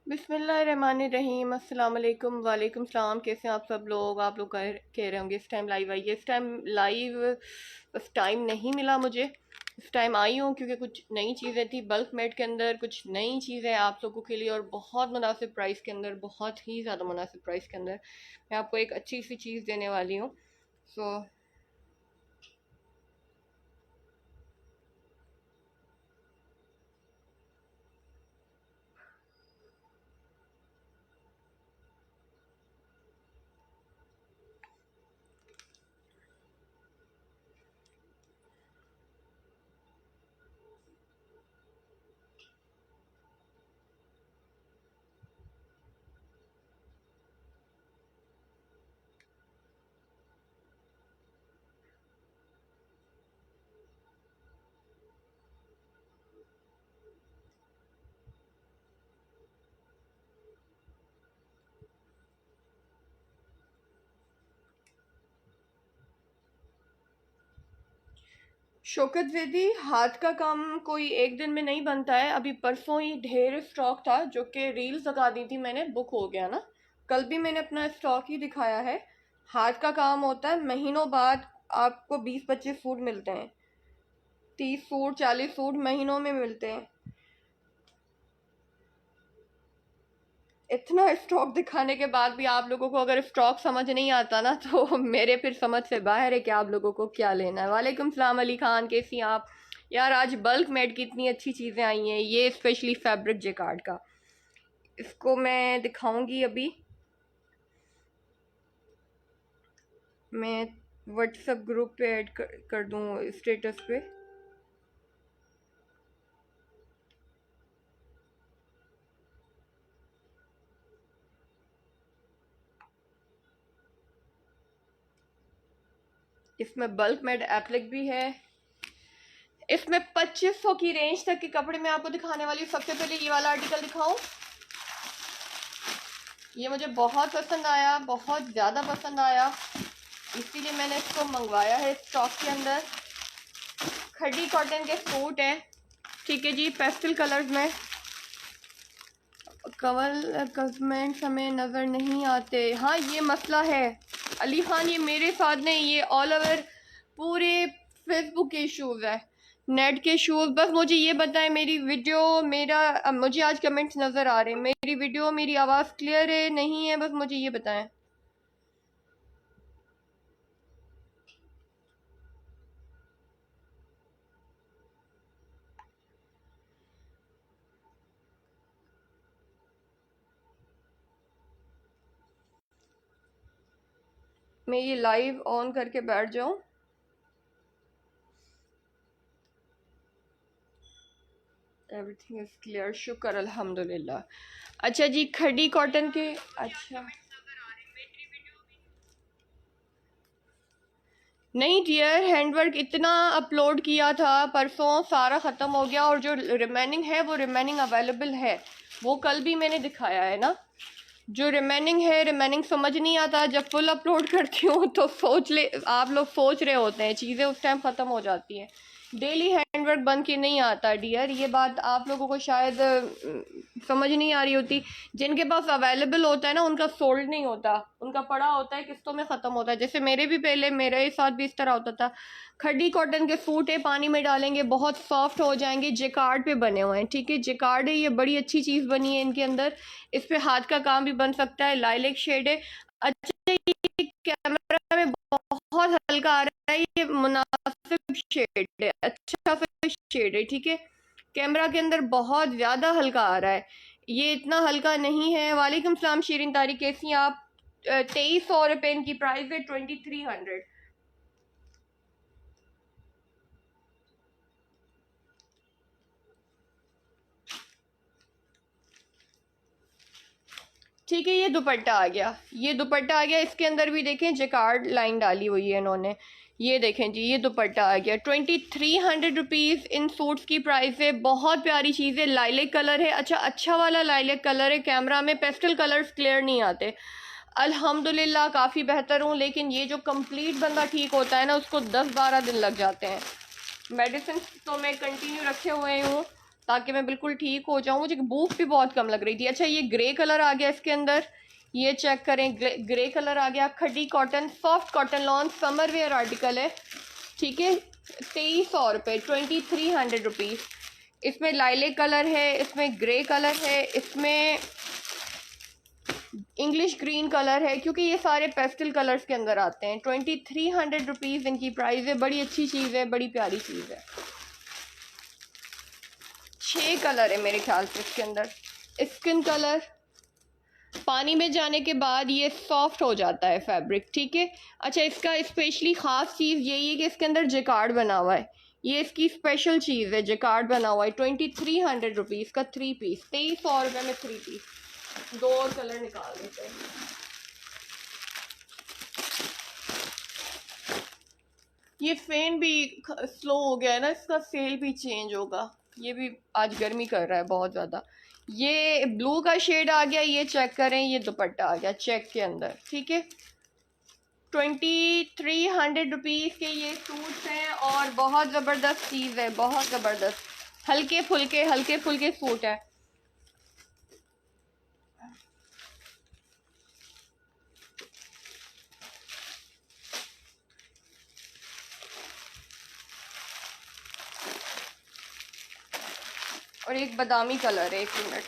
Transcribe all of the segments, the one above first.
बिस्मिल्लाहिर्रहमानिर्रहीम। अस्सलाम वालेकुम। वालेकुम सलाम। कैसे हैं आप सब लोग? आप लोग कह रहे होंगे इस टाइम लाइव आइए। इस टाइम लाइव बस टाइम नहीं मिला मुझे। इस टाइम आई हूँ क्योंकि कुछ नई चीज़ें थी बल्क मेड के अंदर, कुछ नई चीज़ें आप लोगों के लिए और बहुत मुनासिब प्राइस के अंदर, बहुत ही ज़्यादा मुनासिब प्राइस के अंदर मैं आपको एक अच्छी सी चीज़ देने वाली हूँ। सो शौकत वेदी, हाथ का काम कोई एक दिन में नहीं बनता है। अभी परसों ही ढेर स्टॉक था जो कि रील्स लगा दी थी मैंने, बुक हो गया ना। कल भी मैंने अपना स्टॉक ही दिखाया है। हाथ का काम होता है, महीनों बाद आपको 20-25 सूट मिलते हैं, 30 सूट 40 सूट महीनों में मिलते हैं। इतना स्टॉक दिखाने के बाद भी आप लोगों को अगर स्टॉक समझ नहीं आता ना तो मेरे फिर समझ से बाहर है कि आप लोगों को क्या लेना है। वालेकुम सलाम अली खान, कैसी हैं आप? यार आज बल्क मेड की इतनी अच्छी चीज़ें आई हैं, ये स्पेशली फैब्रिक जेकार्ड का। इसको मैं दिखाऊंगी अभी। मैं व्हाट्सएप ग्रुप पे ऐड कर दूँ स्टेटस पे। इसमें बल्क मेड एप्लिक भी है। इसमें 2500 की रेंज तक के कपड़े मैं आपको दिखाने वाली हूँ। सबसे पहले ये वाला आर्टिकल दिखाऊं। ये मुझे बहुत पसंद आया, बहुत ज़्यादा पसंद आया, इसीलिए मैंने इसको मंगवाया है। स्टॉक के अंदर खड्डी कॉटन के सूट है, ठीक है जी, पेस्टल कलर्स में। कवल कमेंट्स हमें नज़र नहीं आते। हाँ ये मसला है अली खान, ये मेरे साथ नहीं, ये ऑल ओवर पूरे फेसबुक के इशूज़ है, नेट के इशूज़। बस मुझे ये बताएं मेरी वीडियो, मेरा मुझे आज कमेंट्स नज़र आ रहे हैं, मेरी वीडियो मेरी आवाज़ क्लियर है नहीं है, बस मुझे ये बताएं। मैं ये लाइव ऑन करके बैठ जाऊं। एवरीथिंग इज क्लियर, शुक्र अल्हम्दुलिल्लाह। अच्छा जी, खड़ी कॉटन के। अच्छा नहीं डियर, हैंडवर्क इतना अपलोड किया था परसों, सारा ख़त्म हो गया और जो रिमेनिंग है वो रिमेनिंग अवेलेबल है। वो कल भी मैंने दिखाया है ना। जो रिमेनिंग है, रिमेनिंग समझ नहीं आता, जब फुल अपलोड करती हूँ तो आप लोग सोच रहे होते हैं चीज़ें उस टाइम ख़त्म हो जाती हैं। डेली हैंडवर्क बन के नहीं आता डियर, ये बात आप लोगों को शायद समझ नहीं आ रही होती। जिनके पास अवेलेबल होता है ना उनका सोल्ड नहीं होता, उनका पड़ा होता है, किस्तों में ख़त्म होता है। जैसे मेरे भी पहले मेरे साथ भी इस तरह होता था। खड्डी कॉटन के सूट है, पानी में डालेंगे बहुत सॉफ्ट हो जाएंगे, जेकार्ड पे बने हुए हैं, ठीक है, जेकार्ड है, ये बड़ी अच्छी चीज़ बनी है इनके अंदर। इस पे हाथ का काम भी बन सकता है। लाइलेक शेड है। अच्छा ये कैमरा में बहुत हल्का आ रहा है, ये मुनासिब शेड है, अच्छा सा शेड है, ठीक है। कैमरा के अंदर बहुत ज़्यादा हल्का आ रहा है, ये इतना हल्का नहीं है। वालेकुम सलाम शीरिन तारी, कैसी हैं आप? 2300 रुपये इनकी प्राइस है, 2300। ठीक है, ये दुपट्टा आ गया, ये दुपट्टा आ गया। इसके अंदर भी देखें जकार्ड लाइन डाली हुई है इन्होंने। ये देखें जी, ये दुपट्टा आ गया। 2300 रुपीज़ इन सूट्स की प्राइस है। बहुत प्यारी चीज़ है, लाइलेक कलर है, अच्छा वाला लाइलेक कलर है। कैमरा में पेस्टल कलर्स क्लियर नहीं आते। अल्हम्दुलिल्लाह काफ़ी बेहतर हूँ, लेकिन ये जो कंप्लीट बंदा ठीक होता है ना उसको 10-12 दिन लग जाते हैं। मेडिसिन तो मैं कंटिन्यू रखे हुए हूँ, ताकि मैं बिल्कुल ठीक हो जाऊं। मुझे भूख भी बहुत कम लग रही थी। अच्छा, ये ग्रे कलर आ गया इसके अंदर, ये चेक करें, ग्रे कलर आ गया। खड्डी cotton, soft cotton lawn, summer wear article है, ठीक है। 2300 रुपये, 2300 रुपीज़। इसमें लाइलेक कलर है, इसमें ग्रे कलर है, इसमें इंग्लिश ग्रीन कलर है, क्योंकि ये सारे पेस्टल कलर्स के अंदर आते हैं। 2300 रुपीज़ इनकी प्राइस है। बड़ी अच्छी चीज़ है, बड़ी प्यारी चीज़ है। 6 कलर है मेरे ख्याल से इसके अंदर। स्किन कलर, पानी में जाने के बाद ये सॉफ्ट हो जाता है फैब्रिक, ठीक है। अच्छा, इसका स्पेशली ख़ास चीज़ यही है कि इसके अंदर जेकार्ड बना हुआ है। ये इसकी स्पेशल चीज़ है, जेकार्ड बना हुआ है। 2300 रुपीज़ का 3 पीस, 2300 रुपये में 3 पीस। दो और कलर निकाल देते हैं। ये फैन भी स्लो हो गया है ना, इसका सेल भी चेंज होगा। ये भी आज गर्मी कर रहा है बहुत ज़्यादा। ये ब्लू का शेड आ गया, ये चेक करें, ये दुपट्टा आ गया चेक के अंदर, ठीक है। 2300 रुपीज़ के ये सूट्स हैं और बहुत ज़बरदस्त चीज़ है, बहुत ज़बरदस्त। हल्के फुल्के सूट है। और एक बादामी कलर है, एक मिनट,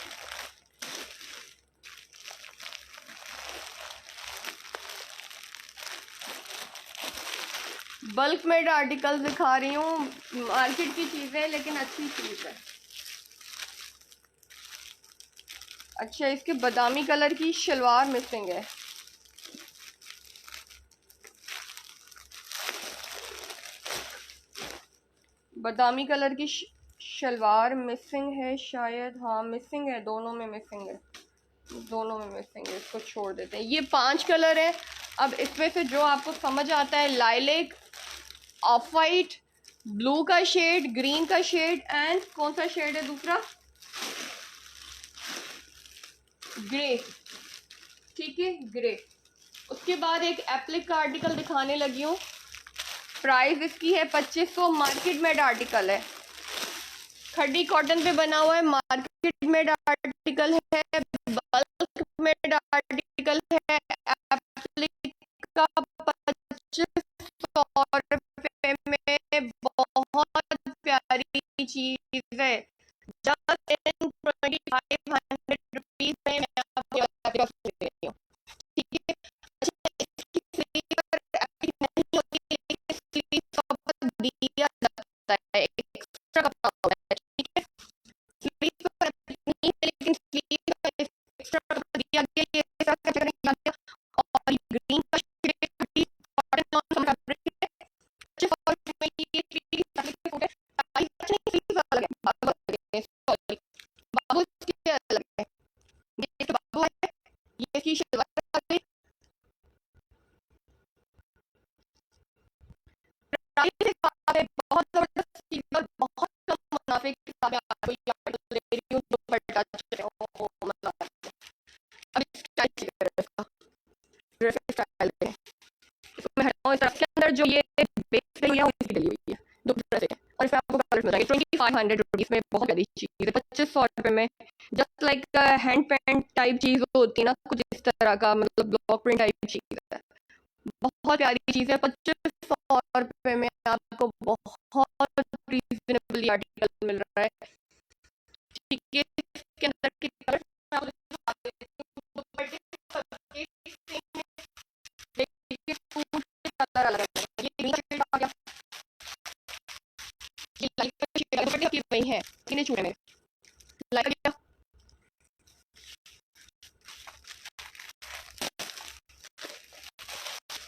बल्क में आर्टिकल दिखा रही हूँ, मार्केट की चीज़ें, लेकिन अच्छी चीज़ है। अच्छा, इसके बादामी कलर की शलवार मिसिंग है। बादामी कलर की शलवार मिसिंग है शायद, हाँ मिसिंग है, दोनों में मिसिंग है, दोनों में मिसिंग है। इसको छोड़ देते हैं। ये 5 कलर है। अब इसमें से जो आपको समझ आता है, लाइलेक, ऑफ वाइट, ब्लू का शेड, ग्रीन का शेड, एंड कौन सा शेड है दूसरा, ग्रे, ठीक है, ग्रे। उसके बाद एक एप्लिक का आर्टिकल दिखाने लगी हूँ। प्राइस इसकी है 2500, मार्केट मेड आर्टिकल है, खड्डी कॉटन पे बना हुआ है, मार्केट मेड आर्टिकल है, बल्क मेड आर्टिकल है। एप्लिक का 2500 रुपये में बहुत प्यारी चीज है। जस्ट इन 2500 रुपीज में मैं आपको दे रही हूँ, ठीक है। अच्छा, इसकी स्लीव पर एप्लिक नहीं होती, लेकिन स्लीव पर दिया जाता है, एक्स्ट्रा कपड़ा होता है, ठीक है। स्लीव पर एप्लिक नहीं है, लेकिन स्लीव पर एक्स्ट्रा कपड़ा दिया गया, ये ऐसा कैसे करेंगे। और ग्रीन का शेड कॉटन लॉन फैब्रिक है। अच्छे फॉर्म में ये थ्री फैब्रिक के सूट है। प्राइस अच्छा नहीं, स्लीव अलग है, बाबू अलग है, सॉरी, बाबू इसके अलग है। ये तो बाबू है, ये इसकी शलवार आ गई। प्राइस एक बात है, बहुत जबरदस्त चीज है, बहुत कम मुनाफे के हिसाब से आपको ये आर्टिकल दे रही हूँ। दुपट्टा मतलब अब स्टाइल चेक करें इसका, ड्रेस स्टाइल है। इसको मैं हटाऊँ, इस तरफ के अंदर जो ये बेस रही है वो इसकी डली हुई है, दुपट्टा से। और इसमें आपको कलर मिल जाएगा 2500 रुपीज़ में। बहुत प्यारी चीज़ है, 2500 रुपये में। Just like hand paint type चीज़ होती है ना, कुछ इस तरह का, मतलब ब्लॉक प्रिंट टाइप चीज़ है। बहुत प्यारी चीज़ है। 2500 रुपये में आपको बहुत रीजनेबल आर्टिकल मिल रहा है, ठीक है। इसके अंदर के कलर कलर अलग है। ये ग्रीन शेड आ गया, ये लाइट शेड है, दुपट्टे की वही है, कितने छूटे में लाइट गया।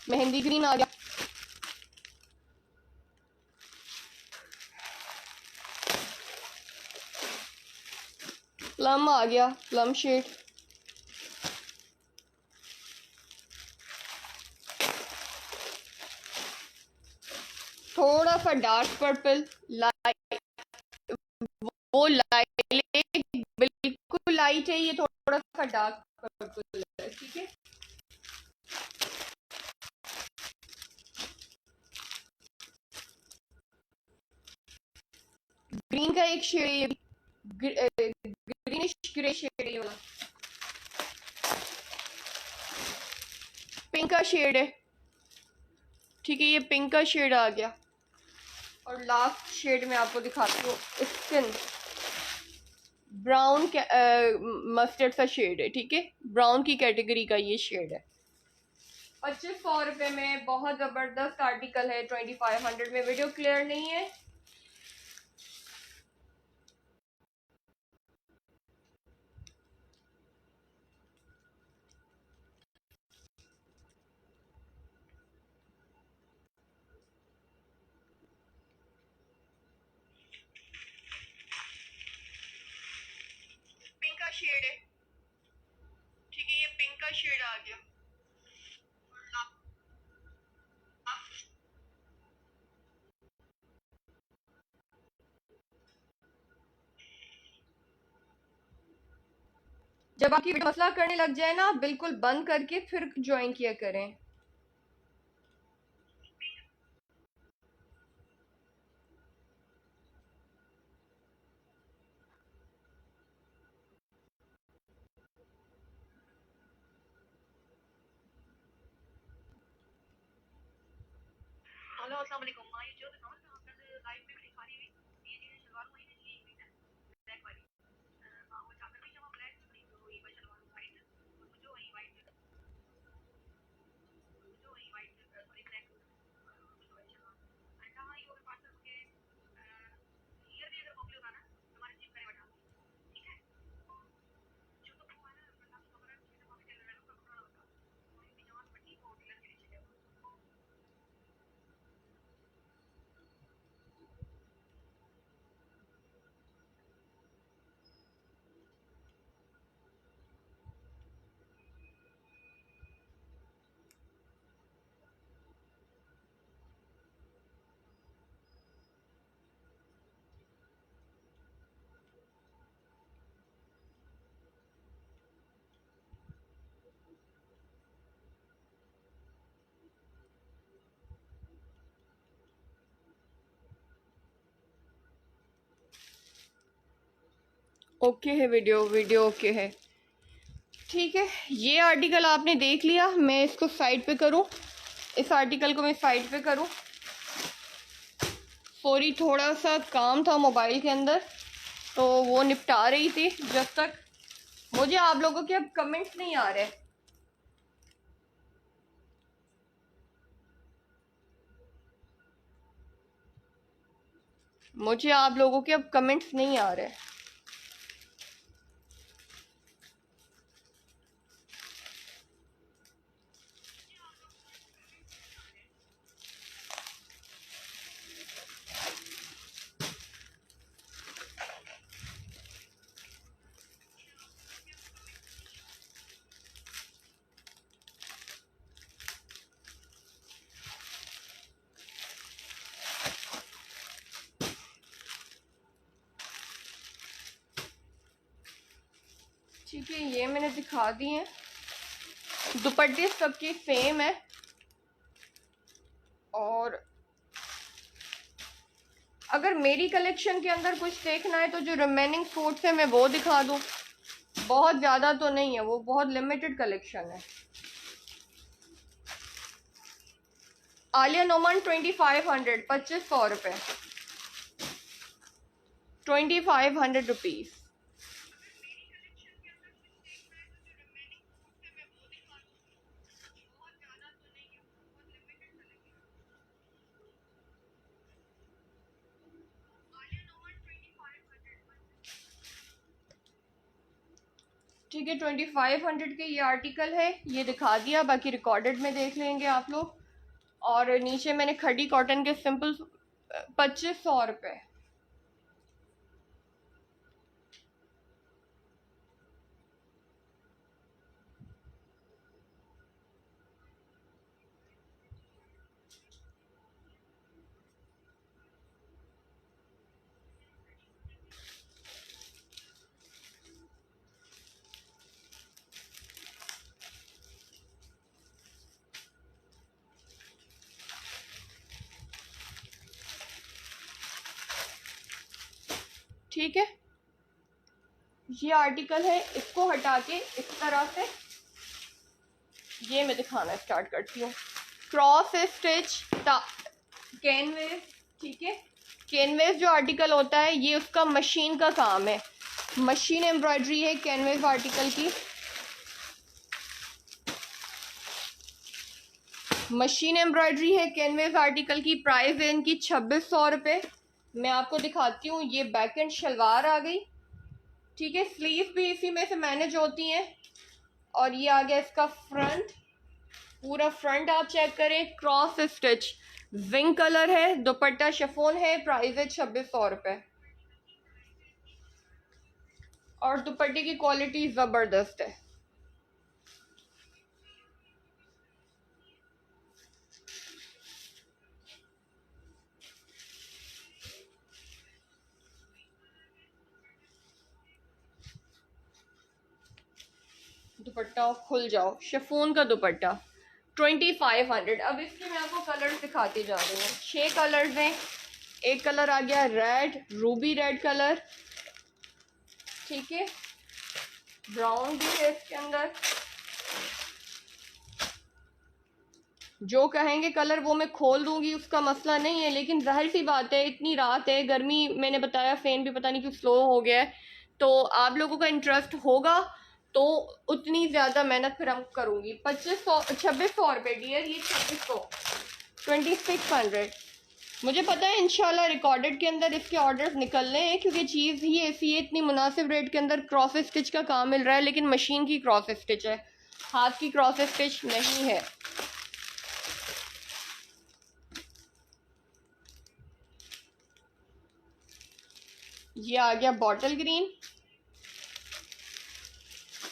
मेहंदी ग्रीन आ गया, प्लम आ गया, प्लम शेड, थोड़ा सा डार्क पर्पल, लाइट, वो लाइट बिल्कुल लाइट है, ये थोड़ा सा डार्क पर्पल है, ठीक है। ग्रीन का एक शेड, ग्रीनिश ग्रे शेड है, ये वाला पिंक का शेड है। ठीक है, ये पिंक का शेड आ गया। और लास्ट शेड में आपको दिखाती हूँ, स्किन ब्राउन मस्टर्ड सा शेड है। ठीक है, ब्राउन की कैटेगरी का ये शेड है। 2500 में बहुत ज़बरदस्त आर्टिकल है। 2500 में। वीडियो क्लियर नहीं है? पिंक का शेड है। ठीक है, ये पिंक का शेड आ गया। जब आपकी वीडियो मसला करने लग जाए ना, बिल्कुल बंद करके फिर ज्वाइन किया करें। हेलो अस्सलाम वालेकुम। मैं ये जो दिखाऊं ना आपने लाइव में भी दिखा रही हुई ये चीजें शलवार वही ली हुई है ब्लैक वाली। वो चादर भी जमा ब्लैक नहीं तो ये शलवार वाइट और मुझे वही वाइट सॉरी ब्लैक मुझे वही शलवार एंड हाँ ये पार्सल के ईयर भी अगर मौके होगा ना हमारे चीज करे बता ठीक है जो तो वो है ना मतलब खबर है कि हमें टेलर का कपड़ा होता है वही भी जमा पट्टी को टेलर के नीचे ओके है वीडियो ओके है। ठीक है, ये आर्टिकल आपने देख लिया। मैं इसको साइड पे करूं, इस आर्टिकल को मैं साइड पे करूं। सॉरी, थोड़ा सा काम था मोबाइल के अंदर, तो वो निपटा रही थी जब तक। मुझे आप लोगों के अब कमेंट्स नहीं आ रहे। मुझे आप लोगों के अब कमेंट्स नहीं आ रहे। ठीक है, ये मैंने दिखा दी हैं। दुपट्टे सबके सेम है। और अगर मेरी कलेक्शन के अंदर कुछ देखना है तो जो रिमेनिंग सूट्स है मैं वो दिखा दूँ। बहुत ज़्यादा तो नहीं है, वो बहुत लिमिटेड कलेक्शन है। आलिया नोमान 2500, 2500 2500 रुपीज़। ठीक है, 2500 के ये आर्टिकल है, ये दिखा दिया। बाकी रिकॉर्डेड में देख लेंगे आप लोग। और नीचे मैंने खड़ी कॉटन के सिंपल 2500 रुपये। ठीक है, ये आर्टिकल है, इसको हटा के इस तरह से ये मैं दिखाना स्टार्ट करती हूँ। क्रॉस स्टिच कैनवेस, ठीक है। कैनवेस जो आर्टिकल होता है ये उसका मशीन का काम है, मशीन एम्ब्रॉयडरी है कैनवेस आर्टिकल की। मशीन एम्ब्रॉयडरी है कैनवेस आर्टिकल की। प्राइस है इनकी 2600 रुपये। मैं आपको दिखाती हूँ, ये बैक एंड शलवार आ गई, ठीक है। स्लीव भी इसी में से मैनेज होती हैं। और ये आ गया इसका फ्रंट, पूरा फ्रंट आप चेक करें, क्रॉस स्टिच जिंक कलर है, दुपट्टा शिफॉन है। प्राइस है 2600 रुपये और दुपट्टे की क्वालिटी ज़बरदस्त है। दुपट्टा खुल जाओ, शिफॉन का दुपट्टा 2500। अब इसके मैं आपको कलर्स दिखाती जा रही हूँ। 6 कलर्स हैं। एक कलर आ गया रेड, रूबी रेड कलर, ठीक है। ब्राउन भी है इसके अंदर। जो कहेंगे कलर वो मैं खोल दूंगी, उसका मसला नहीं है, लेकिन जाहिर सी बात है इतनी रात है, गर्मी, मैंने बताया फैन भी पता नहीं क्यों स्लो हो गया है, तो आप लोगों का इंटरेस्ट होगा तो उतनी ज़्यादा मेहनत फिर हम करूँगी। 2600 रुपये डियर, ये 2600 मुझे पता है इंशाल्लाह रिकॉर्डेड के अंदर इसके ऑर्डर्स निकलने हैं, क्योंकि चीज़ ही ऐसी है, इतनी मुनासिब रेट के अंदर क्रॉस स्टिच का काम मिल रहा है, लेकिन मशीन की क्रॉस स्टिच है, हाथ की क्रॉस स्टिच नहीं है। ये आ गया बॉटल ग्रीन,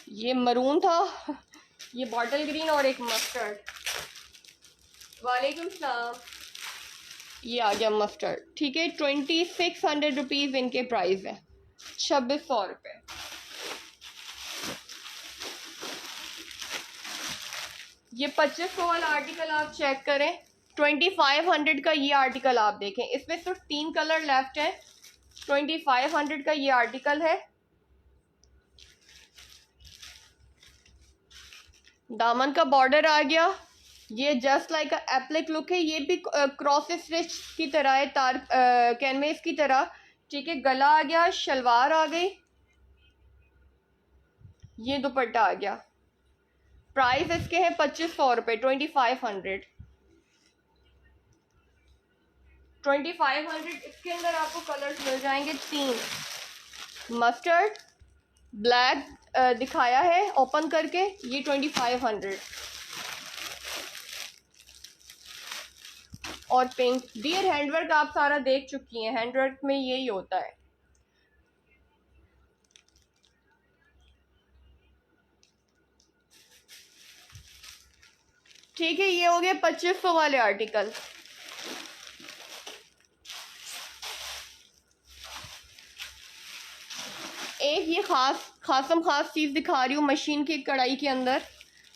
ये मरून था, ये बॉटल ग्रीन और एक मस्टर्ड। वालेकुम सलाम। ये आ गया मस्टर्ड, ठीक है। 2600 रुपीज़ इनके प्राइस है, 2600 रुपये। ये 2500 वाला आर्टिकल आप चेक करें, 2500 का ये आर्टिकल आप देखें, इसमें सिर्फ 3 कलर लेफ्ट है। 2500 का ये आर्टिकल है। दामन का बॉर्डर आ गया, ये जस्ट लाइक एप्लिक लुक है, ये भी क्रॉस स्टिच की तरह है, तार कैनवेस की तरह, ठीक है। गला आ गया, शलवार आ गई, ये दुपट्टा आ गया। प्राइस इसके है 2500 रुपये, 2500। 2500 इसके अंदर आपको कलर्स मिल जाएंगे 3। मस्टर्ड, ब्लैक दिखाया है ओपन करके, ये 2500 और पिंक। डियर हैंडवर्क आप सारा देख चुकी हैं, हैंडवर्क में यही होता है। ठीक है, ये हो गए 2500 वाले आर्टिकल। एक ये खासम खास चीज़ दिखा रही हूँ मशीन की कढ़ाई के अंदर,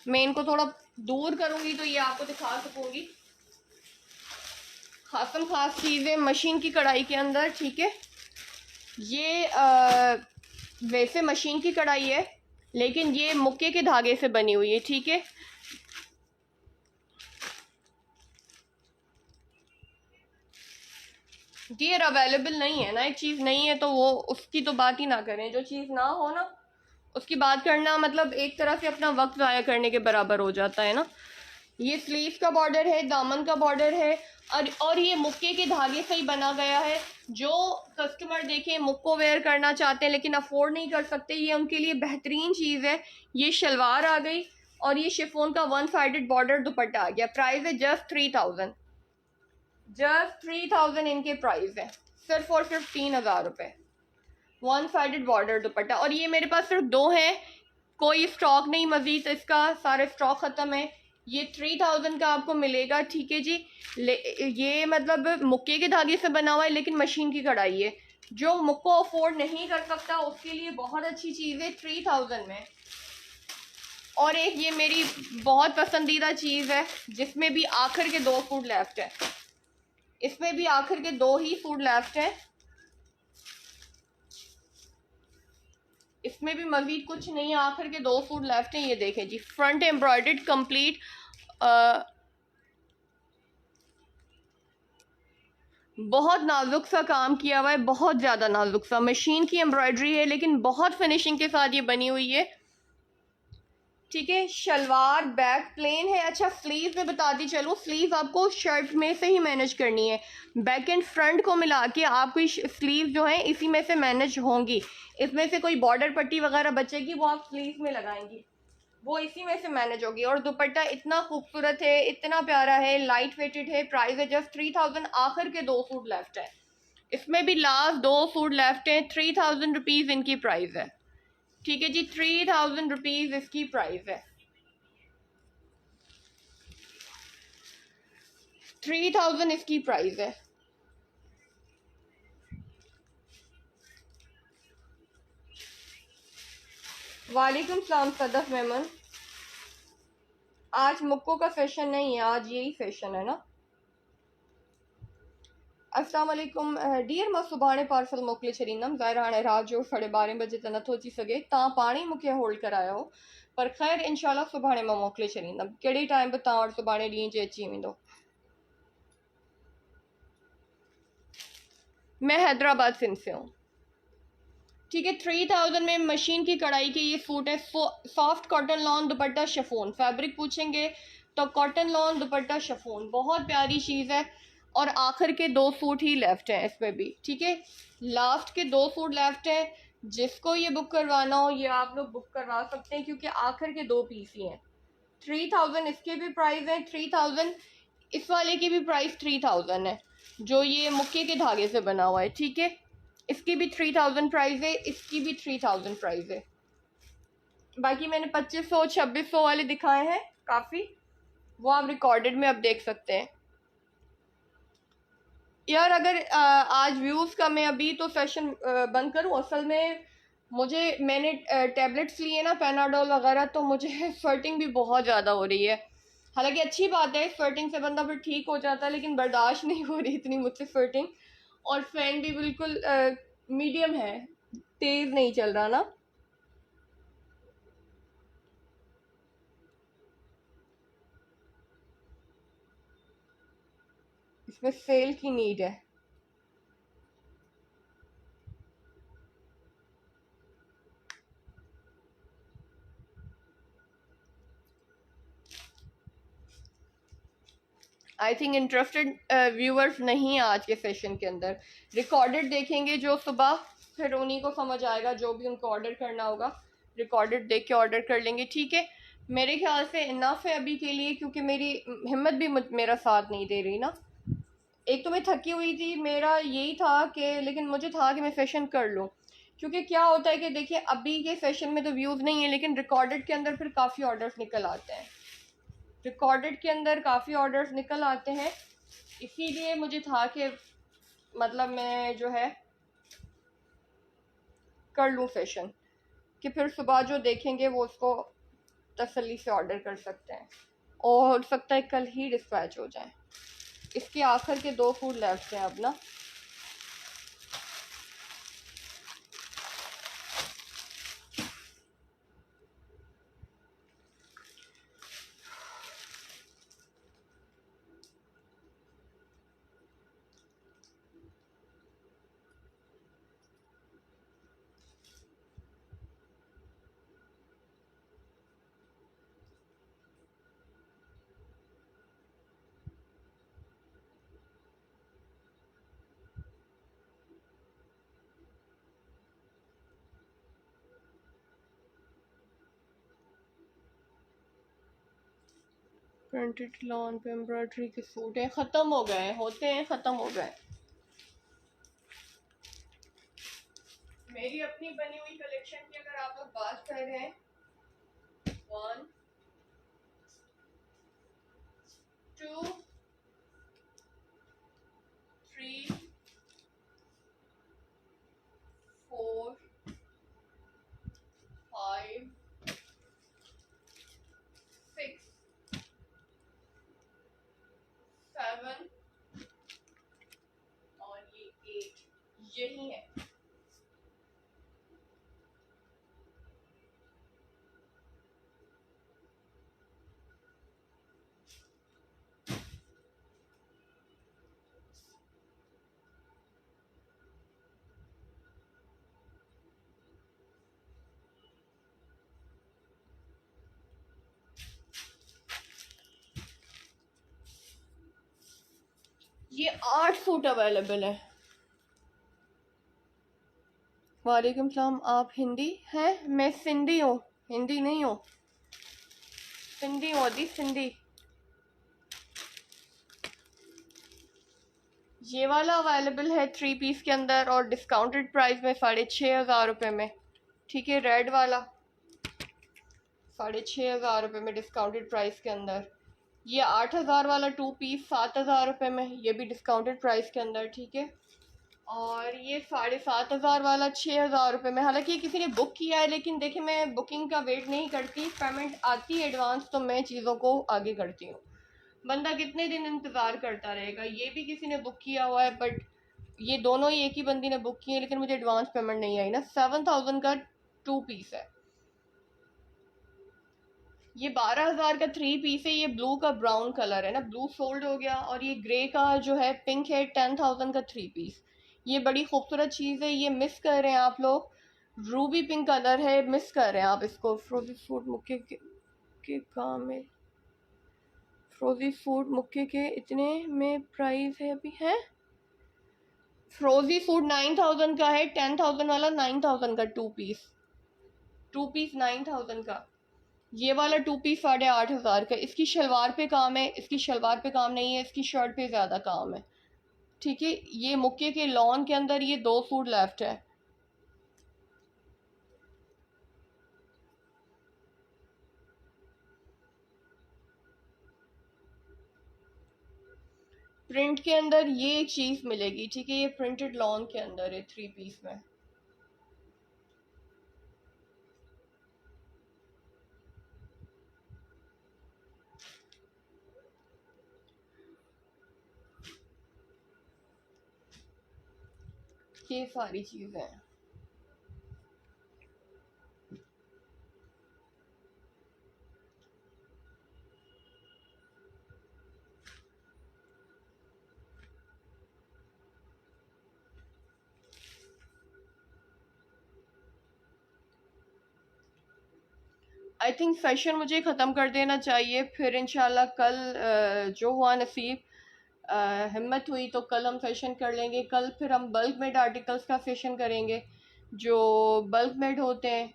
मैं इनको थोड़ा दूर करूँगी तो ये आपको दिखा सकूँगी। खासम खास चीज़ है मशीन की कढ़ाई के अंदर, ठीक है। ये वैसे मशीन की कढ़ाई है, लेकिन ये मुक्के के धागे से बनी हुई है, ठीक है। डियर अवेलेबल नहीं है ना, एक चीज़ नहीं है तो वो उसकी तो बात ही ना करें। जो चीज़ ना हो ना उसकी बात करना मतलब एक तरह से अपना वक्त ज़ाया करने के बराबर हो जाता है ना। ये स्लीव का बॉर्डर है, दामन का बॉर्डर है, और ये मुक्के के धागे से ही बना गया है। जो कस्टमर देखें मुक्को वेयर करना चाहते हैं लेकिन अफोर्ड नहीं कर सकते, ये उनके लिए बेहतरीन चीज़ है। ये शलवार आ गई और ये शिफॉन का 1 साइडेड बॉर्डर दुपट्टा आ गया। प्राइस है जस्ट 3000, जस्ट 3000 इनके प्राइस है, सिर्फ और सिर्फ 3000 रुपये। 1 साइडेड बॉर्डर दुपट्टा, और ये मेरे पास सिर्फ 2 हैं, कोई स्टॉक नहीं मजीद इसका, सारे स्टॉक ख़त्म है। ये 3000 का आपको मिलेगा, ठीक है जी। ये मतलब मुक्के के धागे से बना हुआ है लेकिन मशीन की कढ़ाई है। जो मुक्को अफोर्ड नहीं कर सकता उसके लिए बहुत अच्छी चीज़ है 3000 में। और एक ये मेरी बहुत पसंदीदा चीज़ है जिसमें भी आखिर के 2 सूट लेफ्ट है, इसमें भी आखिर के 2 ही सूट लेफ्ट हैं। इसमें भी मजीद कुछ नहीं है, आखिर के 2 सूट लेफ्ट हैं। ये देखें जी, फ्रंट एम्ब्रॉयडर्ड कंप्लीट, बहुत नाजुक सा काम किया हुआ है, बहुत ज़्यादा नाजुक सा, मशीन की एम्ब्रॉयडरी है लेकिन बहुत फिनिशिंग के साथ ये बनी हुई है। ठीक है, शलवार बैक प्लेन है। अच्छा, स्लीव में बताती चलूँ, स्लीव आपको शर्ट में से ही मैनेज करनी है, बैक एंड फ्रंट को मिला के आपकी स्लीव जो है इसी में से मैनेज होंगी। इसमें से कोई बॉर्डर पट्टी वगैरह बचेगी वो आप स्लीव में लगाएंगी, वो इसी में से मैनेज होगी। और दुपट्टा इतना खूबसूरत है, इतना प्यारा है, लाइट वेटेड है। प्राइस है जस्ट 3000। आखिर के 2 सूट लेफ्ट है, इसमें भी लास्ट 2 सूट लेफ्ट हैं। 3000 रुपीज़ इनकी प्राइस है। ठीक है जी, 3000 रुपीज़ इसकी प्राइस है। 3000 इसकी प्राइस है। वालेकुम सलाम सदफ मेमन। आज मुक्को का फैशन नहीं है, आज यही फैशन है ना। अस्सलाम वालेकुम डियर, मां सुभाणे पार्सल मोकले छॾींदमि। ज़ाहिर हाणे रात जो 12:30 बजे त नथो थी सघे, तव्हां पाण ई मूंखे होल्ड करायो हो, पर ख़ैर इंशाल्लाह सुभाणे मां मोकिले छॾींदमि। कहिड़े टाइम बि तव्हां वटि सुभाणे ॾींहं जे अची वेंदो। मैं हैदराबाद सिंध से हूँ। ठीक है, 3000 में मशीन की कढ़ाई के ये सूट है। सॉफ्ट कॉटन लॉन दुपट्टा शिफॉन, फैब्रिक पूछेंगे तो कॉटन लॉन दुपट्टा शिफॉन, बहुत प्यारी चीज़ है। और आखिर के 2 सूट ही लेफ्ट हैं इसमें भी। ठीक है, लास्ट के 2 सूट लेफ्ट हैं। जिसको ये बुक करवाना हो ये आप लोग बुक करवा सकते हैं, क्योंकि आखिर के 2 पीस ही हैं। 3000 इसके भी प्राइस है, 3000 इस वाले की भी प्राइस 3000 है, जो ये मुक्के के धागे से बना हुआ है। ठीक है, इसकी भी 3000 प्राइस है, इसकी भी 3000 प्राइस है। बाकी मैंने 2500 2600 वाले दिखाए हैं काफ़ी, वो आप रिकॉर्डेड में अब देख सकते हैं। यार अगर आज व्यूज़ कम है अभी तो सेशन बंद करूँ। असल में मैंने टैबलेट्स लिए ना, पैनाडोल वगैरह, तो मुझे स्वेटिंग भी बहुत ज़्यादा हो रही है। हालांकि अच्छी बात है, स्वेटिंग से बंदा फिर ठीक हो जाता है, लेकिन बर्दाश्त नहीं हो रही इतनी मुझसे स्वेटिंग। और फैन भी बिल्कुल मीडियम है, तेज़ नहीं चल रहा ना। इसमें सेल की नीड है। आई थिंक इंटरेस्टेड व्यूअर्स नहीं है आज के सेशन के अंदर। रिकॉर्डेड देखेंगे जो सुबह, फिर उन्हीं को समझ आएगा, जो भी उनको ऑर्डर करना होगा रिकॉर्डेड देख के ऑर्डर कर लेंगे। ठीक है, मेरे ख्याल से इनफ है अभी के लिए, क्योंकि मेरी हिम्मत भी मेरा साथ नहीं दे रही ना। एक तो मैं थकी हुई थी, मेरा यही था कि, लेकिन मुझे था कि मैं सेशन कर लूँ, क्योंकि क्या होता है कि देखिए अभी के सेशन में तो व्यूज़ नहीं है, लेकिन रिकॉर्डेड के अंदर फिर काफ़ी ऑर्डर्स निकल आते हैं। रिकॉर्डेड के अंदर काफ़ी ऑर्डर्स निकल आते हैं, इसीलिए मुझे था कि मतलब मैं जो है कर लूँ सेशन, कि फिर सुबह जो देखेंगे वो उसको तसल्ली से ऑर्डर कर सकते हैं, और हो सकता है कल ही डिस्पैच हो जाए। इसके आखिर के 2 फूड लेफ्ट हैं अब ना। प्रिंटेड लॉन पे एम्ब्रॉयडरी के सूट हैं, ख़त्म हो गए, होते हैं ख़त्म हो गए। मेरी अपनी बनी हुई कलेक्शन की अगर आप लोग बात कर रहे हैं, 1 2 3 4 5 6 7 और ये 8, यही है। ये 8 सूट अवेलेबल है। वालेकुम सलाम, आप हिंदी हैं? मैं सिंधी हूँ, हिंदी नहीं हूँ, सिंधी हूँ, अदी सिंधी। ये वाला अवेलेबल है 3 पीस के अंदर और डिस्काउंटेड प्राइस में 6,500 में। ठीक है, रेड वाला 6,500 में डिस्काउंटेड प्राइस के अंदर। ये 8,000 वाला 2 पीस 7,000 में, ये भी डिस्काउंटेड प्राइस के अंदर। ठीक है, और ये 7,500 वाला 6,000 में। हालांकि ये किसी ने बुक किया है, लेकिन देखिए मैं बुकिंग का वेट नहीं करती, पेमेंट आती है एडवांस तो मैं चीज़ों को आगे करती हूँ। बंदा कितने दिन इंतज़ार करता रहेगा। ये भी किसी ने बुक किया हुआ है, बट ये दोनों ही एक ही बंदी ने बुक किए, लेकिन मुझे एडवांस पेमेंट नहीं आई ना। 7,000 का 2 पीस है। ये 12,000 का 3 पीस है। ये ब्लू का ब्राउन कलर है ना, ब्लू सोल्ड हो गया। और ये ग्रे का जो है पिंक है, 10,000 का 3 पीस। ये बड़ी खूबसूरत चीज़ है, ये मिस कर रहे हैं आप लोग। रूबी पिंक कलर है, मिस कर रहे हैं आप इसको। फ्रोजी फूड मुक्के के काम है, फ्रोजी फूड मुक्के के इतने में प्राइस है अभी है। फ्रोजी फूड 9,000 का है, 10,000 वाला 9,000 का 2 पीस। 2 पीस 9,000 का। ये वाला 2 पीस 8,500 का। इसकी शलवार पे काम है, इसकी शलवार पे काम नहीं है, इसकी शर्ट पे ज़्यादा काम है। ठीक है, ये मुक्के के लॉन के अंदर ये 2 सूट लेफ्ट है। प्रिंट के अंदर ये एक चीज़ मिलेगी। ठीक है, ये प्रिंटेड लॉन के अंदर है 3 पीस में। ये सारी चीज़ें हैं। आई थिंक सेशन मुझे ख़त्म कर देना चाहिए, फिर इंशाल्लाह कल जो हुआ नसीब, हिम्मत हुई तो कल हम सेशन कर लेंगे। कल फिर हम बल्क मेड आर्टिकल्स का सेशन करेंगे, जो बल्क मेड होते हैं,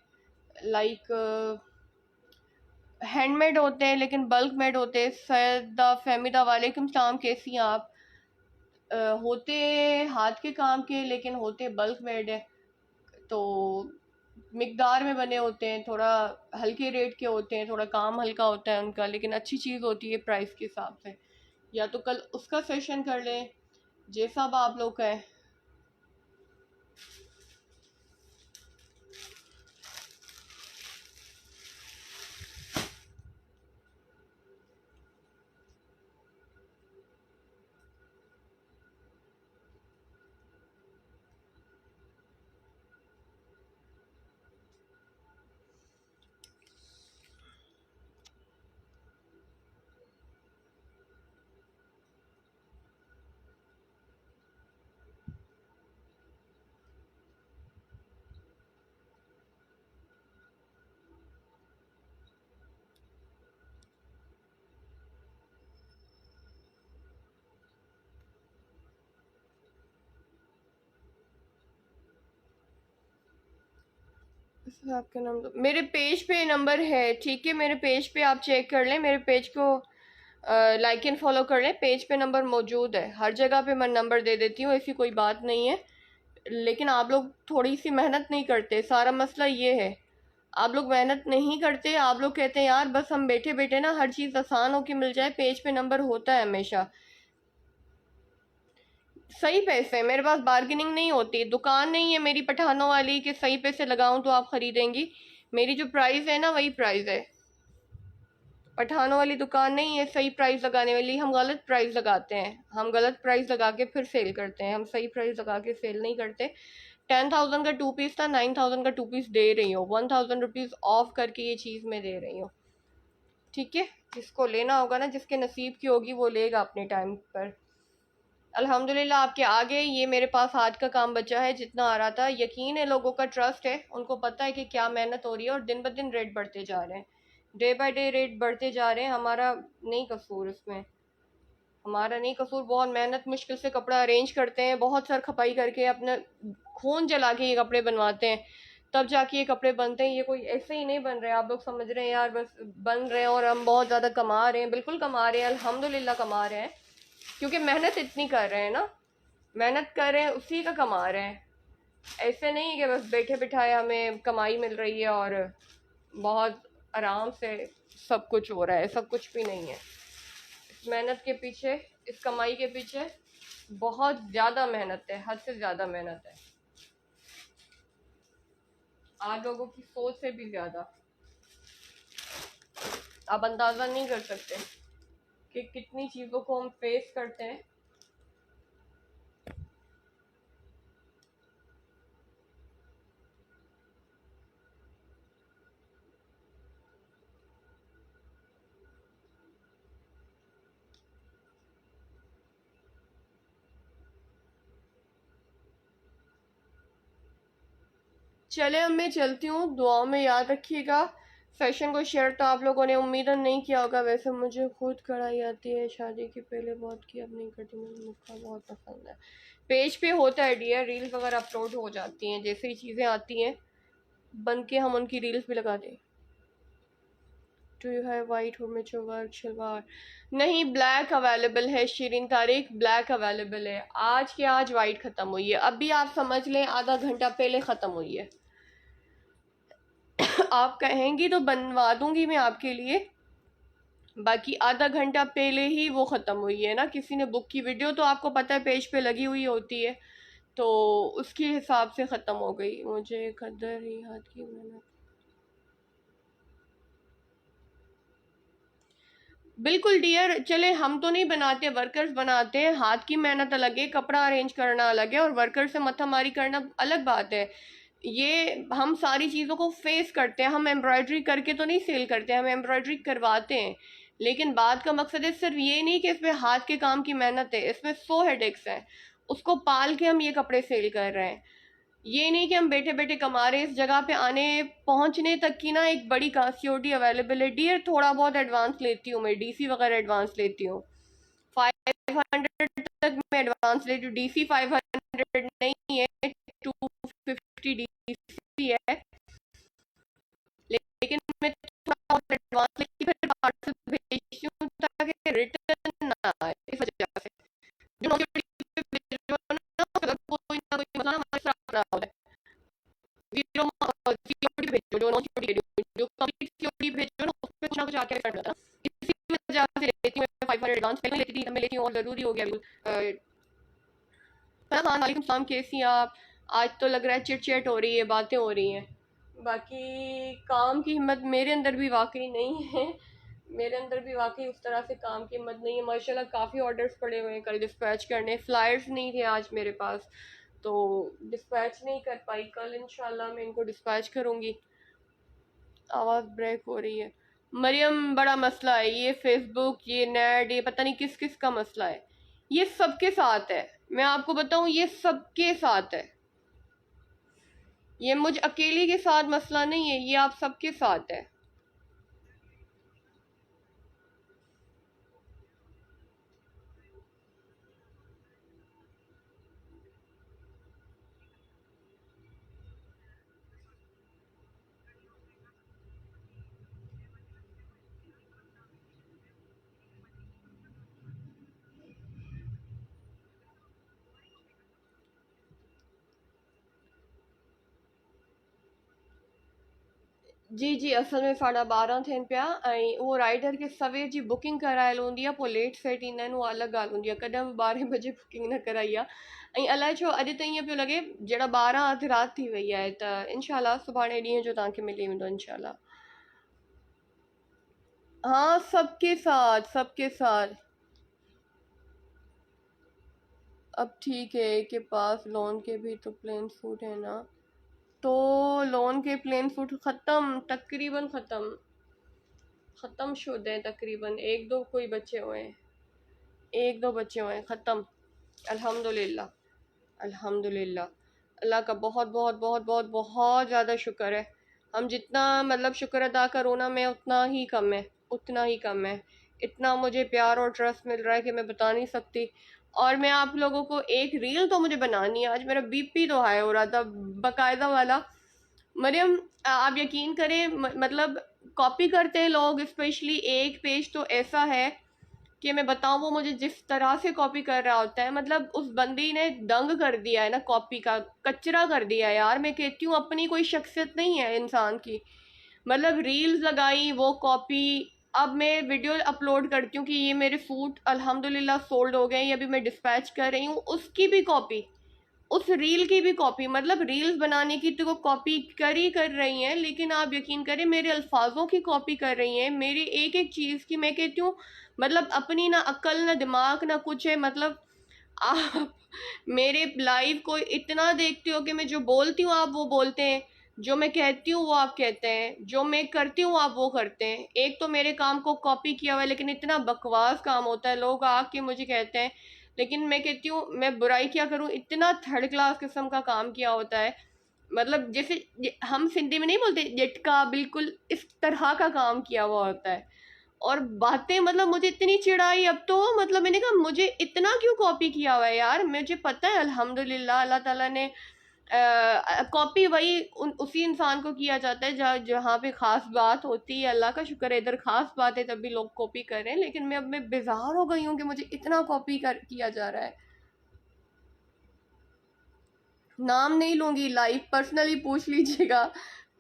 लाइक हैंडमेड होते हैं लेकिन बल्क मेड होते हैं। सैदा फहमीदा वालेकुम सलाम, कैसी हैं आप? होते हाथ के काम के लेकिन होते बल्क मेड है, तो मिकदार में बने होते हैं, थोड़ा हल्के रेट के होते हैं, थोड़ा काम हल्का होता है उनका, लेकिन अच्छी चीज़ होती है प्राइस के हिसाब से। या तो कल उसका सेशन कर लें, जैसा अब आप लोग कहें। आपका नंबर मेरे पेज पे नंबर है। ठीक है, मेरे पेज पे आप चेक कर लें, मेरे पेज को लाइक एंड फॉलो कर लें। पेज पे नंबर मौजूद है, हर जगह पे मैं नंबर दे देती हूँ, ऐसी कोई बात नहीं है। लेकिन आप लोग थोड़ी सी मेहनत नहीं करते, सारा मसला ये है। आप लोग मेहनत नहीं करते, आप लोग कहते हैं यार बस हम बैठे बैठे ना हर चीज़ आसान हो के मिल जाए। पेज पे नंबर होता है हमेशा, सही पैसे। मेरे पास बार्गेनिंग नहीं होती, दुकान नहीं है मेरी पठानों वाली कि सही पैसे लगाऊं तो आप खरीदेंगी। मेरी जो प्राइस है ना वही प्राइस है, पठानों वाली दुकान नहीं है सही प्राइस लगाने वाली। हम गलत प्राइस लगाते हैं, हम गलत प्राइस लगा के फिर सेल करते हैं, हम सही प्राइस लगा के सेल नहीं करते। 10,000 का 2 पीस था, 9,000 का 2 पीस दे रही हूँ, 1,000 रुपीज़ ऑफ करके ये चीज़ मैं दे रही हूँ। ठीक है, जिसको लेना होगा ना, जिसके नसीब की होगी वो लेगा अपने टाइम पर। अल्हम्दुलिल्लाह आपके आगे ये मेरे पास हाथ का काम बचा है, जितना आ रहा था। यकीन है, लोगों का ट्रस्ट है, उनको पता है कि क्या मेहनत हो रही है, और दिन ब दिन रेट बढ़ते जा रहे हैं, डे बाय डे रेट बढ़ते जा रहे हैं। हमारा नहीं कसूर इसमें, हमारा नहीं कसूर, बहुत मेहनत मुश्किल से कपड़ा अरेंज करते हैं, बहुत सर खपाई करके अपना खून जला के ये कपड़े बनवाते हैं, तब जाके ये कपड़े बनते हैं। ये कोई ऐसे ही नहीं बन रहे, आप लोग समझ रहे हैं यार, बस बन रहे हैं और हम बहुत ज़्यादा कमा रहे हैं। बिल्कुल कमा रहे हैं, अल्हम्दुलिल्लाह कमा रहे हैं, क्योंकि मेहनत इतनी कर रहे हैं ना, मेहनत कर रहे हैं उसी का कमा रहे हैं। ऐसे नहीं है कि बस बैठे बिठाए हमें कमाई मिल रही है और बहुत आराम से सब कुछ हो रहा है, सब कुछ भी नहीं है। इस मेहनत के पीछे, इस कमाई के पीछे बहुत ज़्यादा मेहनत है, हद से ज़्यादा मेहनत है, आप लोगों की सोच से भी ज़्यादा। आप अंदाज़ा नहीं कर सकते कि कितनी चीज़ों को हम फेस करते हैं। चले अब मैं चलती हूँ, दुआओं में याद रखिएगा। फैशन को शेयर तो आप लोगों ने उम्मीदन नहीं किया होगा, वैसे मुझे खुद कढ़ाई आती है, शादी के पहले बहुत की, अब नहीं करती, मुझे मुक्का बहुत पसंद है। पेज पे होता है डियर, रील्स वगैरह अपलोड हो जाती हैं, जैसे ही चीज़ें आती हैं बन के हम उनकी रील्स भी लगा दें। डू यू हैव वाइट हो मेचो वर्क शलवार? नहीं, ब्लैक अवेलेबल है शीरिन तारिक, ब्लैक अवेलेबल है। आज के आज वाइट ख़त्म हुई है, अभी आप समझ लें आधा घंटा पहले ख़त्म हुई है। आप कहेंगी तो बनवा दूंगी मैं आपके लिए, बाकी आधा घंटा पहले ही वो ख़त्म हुई है ना। किसी ने बुक की, वीडियो तो आपको पता है पेज पे लगी हुई होती है, तो उसके हिसाब से ख़त्म हो गई। मुझे कदर ही हाथ की मेहनत। बिल्कुल डियर, चले हम तो नहीं बनाते, वर्कर्स बनाते हैं। हाथ की मेहनत अलग है, कपड़ा अरेंज करना अलग है, और वर्कर से माथामारी करना अलग बात है। ये हम सारी चीज़ों को फेस करते हैं। हम एम्ब्रॉयडरी करके तो नहीं सेल करते, हम एम्ब्रॉयडरी करवाते हैं। लेकिन बात का मकसद है सिर्फ ये नहीं कि इसमें हाथ के काम की मेहनत है, इसमें 100 हेडेक्स हैं, उसको पाल के हम ये कपड़े सेल कर रहे हैं। ये नहीं कि हम बैठे बैठे कमा रहे हैं। इस जगह पे आने पहुंचने तक की ना एक बड़ी सीओडी अवेलेबल है डियर। थोड़ा बहुत एडवांस लेती हूँ मैं, डीसी वगैरह एडवांस लेती हूँ, 500 तक मैं एडवांस लेती हूँ। डीसी 500 नहीं है, 250 डीसी है, लेकिन मैं थोड़ा बहुत एडवांस लेके फिर पार्सल भेजती हूँ ताकि रिटर्न ना आए, इस वजह से। जो नॉन सीओडी पे भेजो ना, अगर कोई ना कोई मसला हमारे साथ ना हो जाए, जीरो सीओडी भेजो, जो नॉन सीओडी भेजो, जो कंप्लीट सीओडी भेजो ना, उसमें कुछ ना कुछ आके रिफंड होता है। इसी वजह से लेती हूँ मैं 500 एडवांस, पहले लेती थी, मैं लेती हूँ और ज़रूरी हो गया बिल्कुल। हाँ, वालेकुम सलाम, कैसी हैं आप? आज तो लग रहा है चिट चैट हो रही है, बातें हो रही हैं। बाकी काम की हिम्मत मेरे अंदर भी वाकई नहीं है, मेरे अंदर भी वाकई उस तरह से काम की हिम्मत नहीं है। माशाल्लाह काफ़ी ऑर्डर्स पड़े हुए हैं कल डिस्पैच करने, फ्लायर्स नहीं थे आज मेरे पास, तो डिस्पैच नहीं कर पाई। कल इंशाल्लाह मैं इनको डिस्पैच करूँगी। आवाज़ ब्रेक हो रही है। मरियम, बड़ा मसला है ये फेसबुक, ये नेट, ये पता नहीं किस किस का मसला है। ये सबके साथ है, मैं आपको बताऊं, ये सबके साथ है। ये मुझ अकेली के साथ मसला नहीं है, ये आप सबके साथ है। जी जी, असल में 12:30 थियनि पिया, ऐं उहो राइडर खे सवेर जी बुकिंग करायल हूंदी आहे, पोइ लेट सेट ईंदा आहिनि, उहा अलॻि ॻाल्हि हूंदी आहे। कॾहिं बि 12 बजे बुकिंग न कराई आहे। ऐं अलाए छो अॼु त ईअं पियो लॻे जहिड़ा 12 अधु राति थी वई आहे, त इनशाला सुभाणे ॾींहं जो तव्हांखे मिली वेंदो इनशाला। हाँ, सबके साथ, सबके साथ। अब ठीक है के पास लोन के भी तो प्लेन सूट है ना, तो लोन के प्लेन सूट ख़त्म, तकरीबन ख़त्म, ख़त्म शुद हैं तकरीबन। एक दो कोई बचे हुए हैं, एक दो बचे हुए हैं, ख़त्म। अल्हम्दुलिल्लाह, अल्हम्दुलिल्लाह। अल्लाह का बहुत बहुत बहुत बहुत बहुत ज़्यादा शुक्र है। हम जितना मतलब शुक्र अदा करो ना, मैं उतना ही कम है, उतना ही कम है। इतना मुझे प्यार और ट्रस्ट मिल रहा है कि मैं बता नहीं सकती। और मैं आप लोगों को एक रील तो मुझे बनानी है, आज मेरा बीपी तो हाई हो रहा था बकायदा वाला। मरियम, आप यकीन करें, मतलब कॉपी करते हैं लोग, स्पेशली एक पेज तो ऐसा है कि मैं बताऊं, वो मुझे जिस तरह से कॉपी कर रहा होता है, मतलब उस बंदी ने दंग कर दिया है ना, कॉपी का कचरा कर दिया है यार। मैं कहती हूँ अपनी कोई शख्सियत नहीं है इंसान की। मतलब रील्स लगाई, वो कॉपी। अब मैं वीडियो अपलोड करती हूँ कि ये मेरे सूट अल्हम्दुलिल्लाह सोल्ड हो गए, ये अभी मैं डिस्पैच कर रही हूँ, उसकी भी कॉपी, उस रील की भी कॉपी। मतलब रील्स बनाने की तो वो कॉपी कर रही हैं, लेकिन आप यकीन करें मेरे अल्फाजों की कॉपी कर रही हैं, मेरी एक एक चीज़ की। मैं कहती हूँ मतलब अपनी ना अक्ल ना दिमाग ना कुछ है। मतलब आप मेरे लाइव को इतना देखते हो कि मैं जो बोलती हूँ आप वो बोलते हैं, जो मैं कहती हूँ वो आप कहते हैं, जो मैं करती हूँ आप वो करते हैं। एक तो मेरे काम को कॉपी किया हुआ है, लेकिन इतना बकवास काम होता है, लोग आके मुझे कहते हैं। लेकिन मैं कहती हूँ मैं बुराई क्या करूँ, इतना थर्ड क्लास किस्म का काम किया होता है। मतलब जैसे हम सिंधी में नहीं बोलते जटका, बिल्कुल इस तरह का काम किया हुआ होता है। और बातें, मतलब मुझे इतनी चिढ़ाई अब तो, मतलब मैंने कहा मुझे इतना क्यों कॉपी किया हुआ है यार। मुझे पता है अल्हम्दुलिल्लाह अल्लाह ताला ने कॉपी वही उसी इंसान को किया जाता है जहाँ जहाँ पे खास बात होती है। अल्लाह का शुक्र है इधर खास बात है तब भी लोग कॉपी कर रहे हैं, लेकिन मैं बेजार हो गई हूँ कि मुझे इतना कॉपी कर किया जा रहा है। नाम नहीं लूंगी, लाइव पर्सनली पूछ लीजिएगा,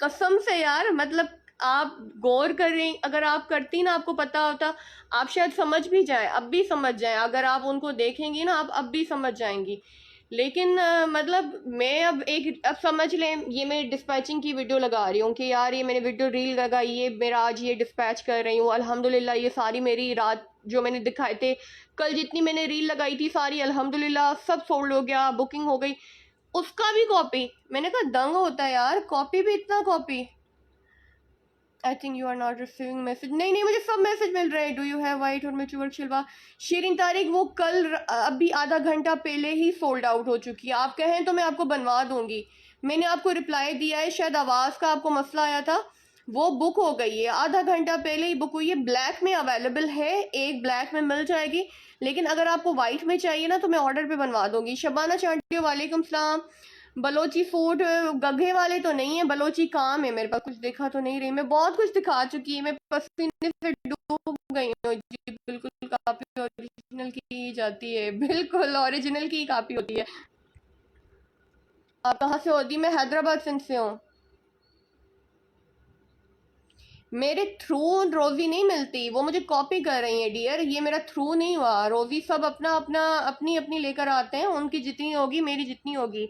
कसम से यार। मतलब आप गौर कर रही, अगर आप करती ना, आपको पता होता, आप शायद समझ भी जाए, अब भी समझ जाए। अगर आप उनको देखेंगी ना, आप अब भी समझ जाएंगी। लेकिन मतलब मैं अब समझ लें, ये मैं डिस्पैचिंग की वीडियो लगा रही हूँ कि यार ये मैंने वीडियो रील लगाई, ये मेरा आज ये डिस्पैच कर रही हूँ अल्हम्दुलिल्लाह। ये सारी मेरी रात जो मैंने दिखाए थे, कल जितनी मैंने रील लगाई थी सारी अल्हम्दुलिल्लाह सब सोल्ड हो गया, बुकिंग हो गई, उसका भी कॉपी। मैंने कहा दंग होता है यार, कॉपी भी इतना copy. I think you are not receiving message. नहीं नहीं, मुझे सब मैसेज मिल रहे हैं। डू यू हैव वाइट और मैच्योर शिल्वा। शीरिन तारिक, वो कल अभी आधा घंटा पहले ही सोल्ड आउट हो चुकी है। आप कहें तो मैं आपको बनवा दूंगी। मैंने आपको रिप्लाई दिया है, शायद आवाज़ का आपको मसला आया था। वो बुक हो गई है, आधा घंटा पहले ही बुक हुई है। ब्लैक में अवेलेबल है, एक ब्लैक में मिल जाएगी, लेकिन अगर आपको वाइट में चाहिए ना तो मैं ऑर्डर पे बनवा दूंगी। शबाना चांटी, वालेकुम सलाम। बलोची फूड गधे वाले तो नहीं है, बलोची काम है मेरे पास, कुछ देखा तो नहीं रही। मैं बहुत कुछ दिखा चुकी है, मैं पसीने से डूब गई हूँ जी। बिल्कुल काफी ओरिजिनल की जाती है, बिल्कुल ओरिजिनल की काफी होती है। आप कहाँ से होती? मैं हैदराबाद सिंध से हूँ। मेरे थ्रू रोजी नहीं मिलती, वो मुझे कॉपी कर रही है डियर। ये मेरा थ्रू नहीं हुआ, रोजी सब अपना अपना अपनी अपनी लेकर आते हैं, उनकी जितनी होगी मेरी जितनी होगी।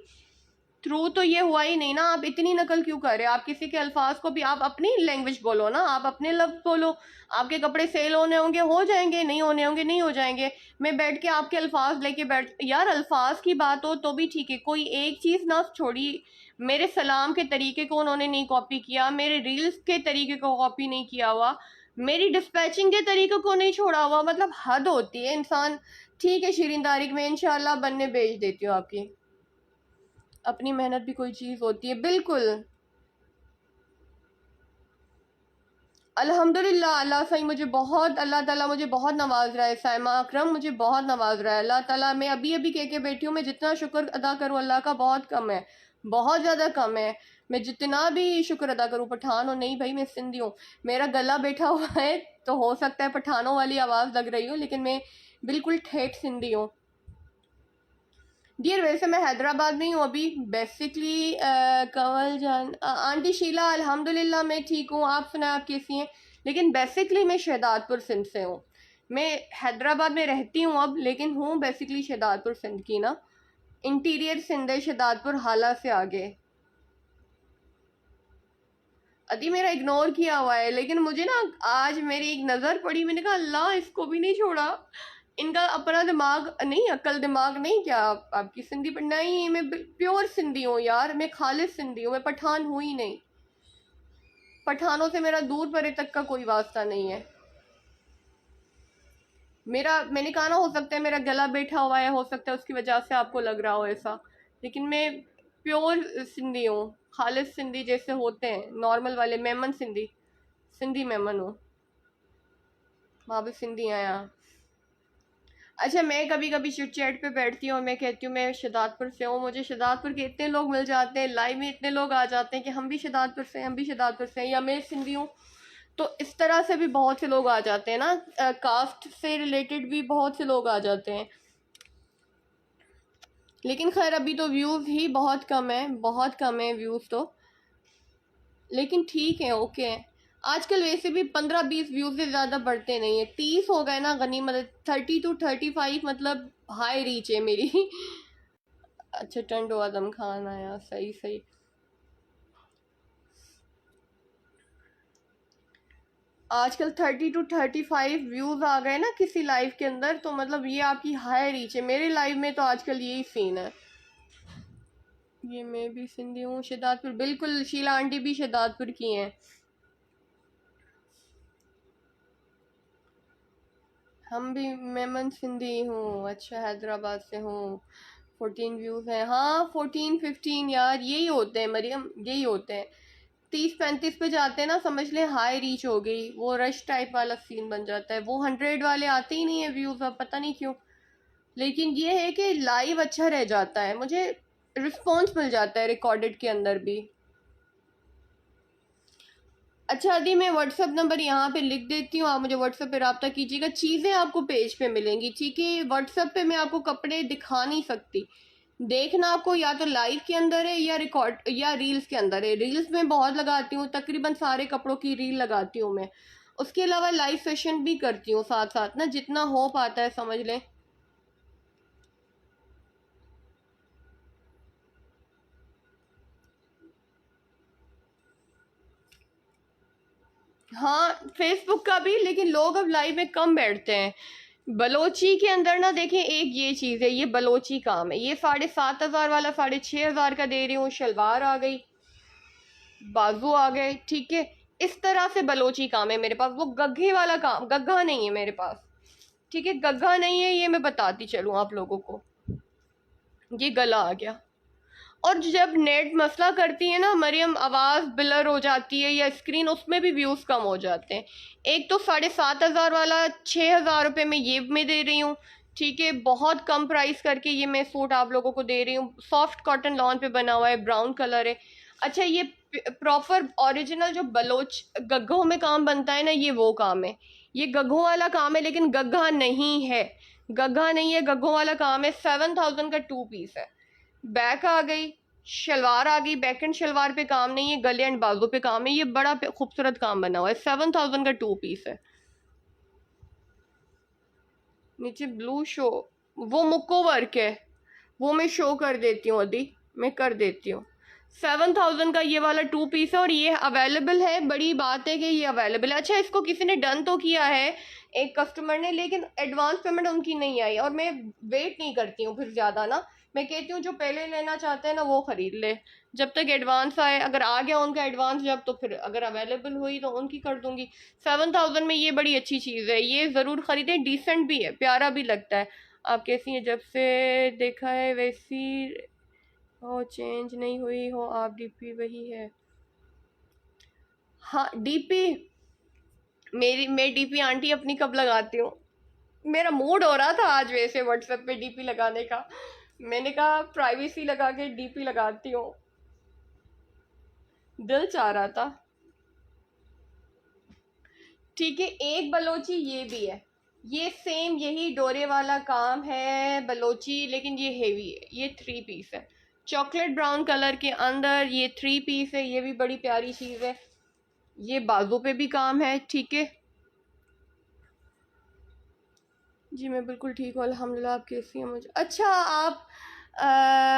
थ्रू तो ये हुआ ही नहीं ना। आप इतनी नकल क्यों कर रहे हैं? आप किसी के अल्फाज को भी, आप अपनी लैंग्वेज बोलो ना, आप अपने लफ्ज बोलो। आपके कपड़े सेल होने होंगे हो जाएंगे, नहीं होने होंगे नहीं हो जाएंगे। मैं बैठ के आपके अल्फाज लेके बैठ, यार अल्फाज की बात हो तो भी ठीक है, कोई एक चीज़ ना छोड़ी। मेरे सलाम के तरीके को उन्होंने नहीं कॉपी किया, मेरे रील्स के तरीके को कॉपी नहीं किया हुआ, मेरी डिस्पैचिंग के तरीके को नहीं छोड़ा हुआ। मतलब हद होती है इंसान। ठीक है शीरिन तारिक, मैं इंशाल्लाह बनने भेज देती हूँ आपकी। अपनी मेहनत भी कोई चीज़ होती है, बिल्कुल। अल्हम्दुलिल्लाह, अल्लाह सही मुझे बहुत, अल्लाह ताला मुझे बहुत नवाज रहा है। साइमा अकरम मुझे बहुत नवाज रहा है अल्लाह ताला। मैं अभी अभी कह के बैठी हूँ, मैं जितना शुक्र अदा करूँ अल्लाह का बहुत कम है, बहुत ज़्यादा कम है। मैं जितना भी शुक्र अदा करूँ, पठान हो नहीं भाई, मैं सिंधी हूँ। मेरा गला बैठा हुआ है तो हो सकता है पठानों वाली आवाज़ लग रही हो, लेकिन मैं बिल्कुल ठेठ सिंधी हूँ डियर। वैसे मैं हैदराबाद में ही हूँ अभी बेसिकली। कंवल जान, आंटी शीला, अल्हम्दुलिल्लाह मैं ठीक हूँ, आप सुनाए आप कैसी हैं? लेकिन बेसिकली मैं शहदादपुर सिंध से हूँ। मैं हैदराबाद में रहती हूँ अब, लेकिन हूँ बेसिकली शहदादपुर सिंध की ना। इंटीरियर सिंध है, शहदादपुर हाला से आगे। अभी मेरा इग्नोर किया हुआ है, लेकिन मुझे ना आज मेरी एक नज़र पड़ी, मैंने कहा अल्लाह इसको भी नहीं छोड़ा। इनका अपना दिमाग नहीं, अकल दिमाग नहीं क्या? आपकी सिंधी पर नहीं, मैं प्योर सिंधी हूँ यार, मैं खालिस सिंधी हूँ, मैं पठान हूँ ही नहीं। पठानों से मेरा दूर परे तक का कोई वास्ता नहीं है। मेरा, मैंने कहा ना, हो सकता है मेरा गला बैठा हुआ है, हो सकता है उसकी वजह से आपको लग रहा हो ऐसा, लेकिन मैं प्योर सिंधी हूँ। खालिस सिंधी जैसे होते हैं नॉर्मल वाले, मेमन सिंधी, सिंधी मेमन हूँ। वहाँ पे सिंधी हैं यहाँ। अच्छा, मैं कभी कभी चिट चैट पे बैठती हूँ और मैं कहती हूँ मैं शहदादपुर से हूँ, मुझे शहदादपुर के इतने लोग मिल जाते हैं, लाइव में इतने लोग आ जाते हैं कि हम भी शहदादपुर से हैं, हम भी शहदादपुर से हैं, या मैं सिंधी हूँ। तो इस तरह से भी बहुत से लोग आ जाते हैं ना, कास्ट से रिलेटेड भी बहुत से लोग आ जाते हैं। लेकिन खैर अभी तो व्यूज़ ही बहुत कम है, बहुत कम है व्यूज़ तो, लेकिन ठीक है, ओके है। आजकल वैसे भी 15-20 व्यूज से ज़्यादा बढ़ते नहीं है, 30 हो गए ना गनीमत, 30 to 35 मतलब हाई रीच है मेरी। अच्छा, टंडो आदम खान आया, सही सही। आजकल 30 to 35 व्यूज आ गए ना किसी लाइव के अंदर, तो मतलब ये आपकी हाई रीच है। मेरे लाइव में तो आजकल यही सीन है। ये मैं भी सिंधी हूँ, शहदादपुर, बिल्कुल शीला आंटी भी शहदादपुर की हैं। हम भी, मेमन सिंधी हूँ, अच्छा हैदराबाद से हूँ। 14 व्यूज हैं, हाँ 14-15 यार, यही होते हैं मरियम, यही होते हैं। 30-35 पे जाते हैं ना, समझ ले हाई रीच हो गई, वो रश टाइप वाला सीन बन जाता है। वो 100 वाले आते ही नहीं है व्यूज, अब पता नहीं क्यों। लेकिन ये है कि लाइव अच्छा रह जाता है, मुझे रिस्पॉन्स मिल जाता है रिकॉर्डेड के अंदर भी। अच्छा आदि, मैं व्हाट्सअप नंबर यहाँ पे लिख देती हूँ, आप मुझे व्हाट्सअप पे रब्ता कीजिएगा। चीज़ें आपको पेज पे मिलेंगी, ठीक है। व्हाट्सअप पे मैं आपको कपड़े दिखा नहीं सकती, देखना आपको या तो लाइव के अंदर है या रिकॉर्ड या रील्स के अंदर है। रील्स में बहुत लगाती हूँ, तकरीबन सारे कपड़ों की रील लगाती हूँ मैं। उसके अलावा लाइव सेशन भी करती हूँ साथ साथ ना, जितना हो पाता है समझ लें। हाँ, फेसबुक का भी, लेकिन लोग अब लाइव में कम बैठते हैं। बलोची के अंदर ना देखें, एक ये चीज़ है, ये बलोची काम है। ये 7,500 वाला 6,500 का दे रही हूँ, शलवार आ गई, बाजू आ गए, ठीक है। इस तरह से बलोची काम है मेरे पास। वो गग्घे वाला काम, गग्घा नहीं है मेरे पास, ठीक है, गग्घा नहीं है, ये मैं बताती चलूँ आप लोगों को। ये गला आ गया। और जब नेट मसला करती है ना मरियम, आवाज़ ब्लर हो जाती है या स्क्रीन, उसमें भी व्यूज़ कम हो जाते हैं। एक तो 7,500 वाला 6,000 रुपये में ये मैं दे रही हूँ, ठीक है, बहुत कम प्राइस करके ये मैं सूट आप लोगों को दे रही हूँ। सॉफ्ट कॉटन लॉन पे बना हुआ है, ब्राउन कलर है। अच्छा, ये प्रॉपर ओरिजिनल जो बलोच गग्घों में काम बनता है ना, ये वो काम है। ये गग्घों वाला काम है, लेकिन गग्घा नहीं है, गग्घा नहीं है, गग्घों वाला काम है। 7,000 का 2 पीस है। बैक आ गई, शलवार आ गई, बैक एंड शलवार पे काम नहीं है, गले एंड बाजू पे काम है। ये बड़ा खूबसूरत काम बना हुआ है, 7,000 का 2 पीस है। नीचे ब्लू शो, वो मुक्को वर्क है, वो मैं शो कर देती हूँ अदी, मैं कर देती हूँ। 7,000 का ये वाला 2 पीस है और ये अवेलेबल है। बड़ी बात है कि ये अवेलेबल है। अच्छा, इसको किसी ने डन तो किया है, एक कस्टमर ने, लेकिन एडवांस पेमेंट उनकी नहीं आई। और मैं वेट नहीं करती हूँ फिर ज़्यादा ना, मैं कहती हूँ जो पहले लेना चाहते हैं ना वो ख़रीद ले, जब तक एडवांस आए। अगर आ गया उनका एडवांस जब, तो फिर अगर अवेलेबल हुई तो उनकी कर दूँगी। 7,000 में ये बड़ी अच्छी चीज़ है, ये ज़रूर ख़रीदें, डिसेंट भी है, प्यारा भी लगता है। आप कैसी हैं? जब से देखा है वैसी हो, चेंज नहीं हुई हो आप, डीपी वही है। हाँ डीपी, मैं डीपी आंटी अपनी कब लगाती हूँ, मेरा मूड हो रहा था आज वैसे व्हाट्सएप पे डीपी लगाने का, मैंने कहा प्राइवेसी लगा के डीपी लगाती हूँ, दिल चाह रहा था। ठीक है, एक बलोची ये भी है, ये सेम यही डोरे वाला काम है बलोची, लेकिन ये हेवी है। ये 3 पीस है, चॉकलेट ब्राउन कलर के अंदर, ये 3 पीस है, ये भी बड़ी प्यारी चीज़ है। ये बाजू पे भी काम है, ठीक है जी, मैं बिल्कुल ठीक हूँ अल्हम्दुलिल्लाह। आप कैसी हैं? मुझे अच्छा, आप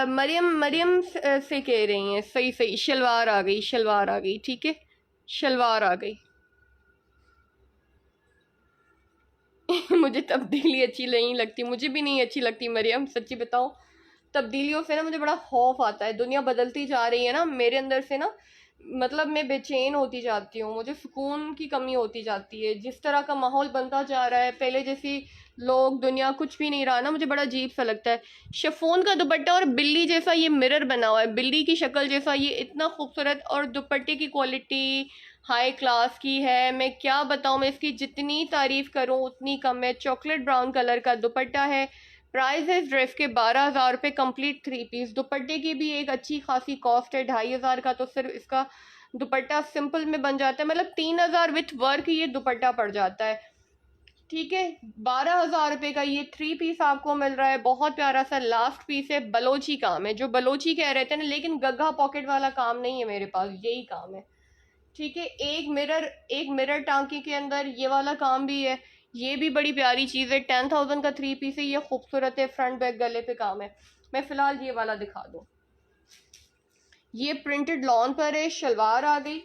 मरियम, से कह रही हैं, सही सही, शलवार आ गई, शलवार आ गई, ठीक है, शलवार आ गई। मुझे तब्दीली अच्छी नहीं लगती, मुझे भी नहीं अच्छी लगती मरियम, सच्ची बताऊँ। तब्दीलियों से ना मुझे बड़ा खौफ आता है, दुनिया बदलती जा रही है ना मेरे अंदर से ना, मतलब मैं बेचैन होती जाती हूँ, मुझे सुकून की कमी होती जाती है। जिस तरह का माहौल बनता जा रहा है, पहले जैसी लोग, दुनिया, कुछ भी नहीं रहा ना, मुझे बड़ा अजीब सा लगता है। शिफॉन का दुपट्टा और बिल्ली जैसा ये मिरर बना हुआ है, बिल्ली की शक्ल जैसा, ये इतना खूबसूरत, और दुपट्टे की क्वालिटी हाई क्लास की है। मैं क्या बताऊँ, मैं इसकी जितनी तारीफ करूँ उतनी कम है। चॉकलेट ब्राउन कलर का दुपट्टा है। प्राइस है इस ड्रेस के 12,000 रुपये, कंप्लीट 3 पीस। दुपट्टे की भी एक अच्छी खासी कॉस्ट है, 2,500 का तो सिर्फ इसका दुपट्टा सिंपल में बन जाता है, मतलब 3,000 विथ वर्क ये दुपट्टा पड़ जाता है। ठीक है, 12,000 रुपये का ये 3 पीस आपको मिल रहा है। बहुत प्यारा सा लास्ट पीस है, बलोची काम है, जो बलोची कह रहे थे ना, लेकिन गग्गा पॉकेट वाला काम नहीं है मेरे पास, यही काम है। ठीक है, एक मिरर टांकी के अंदर ये वाला काम भी है। ये भी बड़ी प्यारी चीज़ है, 10,000 का 3 पीस है, ये खूबसूरत है, फ्रंट बैक गले पे काम है। मैं फ़िलहाल ये वाला दिखा दूँ। ये प्रिंटेड लॉन पर है, शलवार आ गई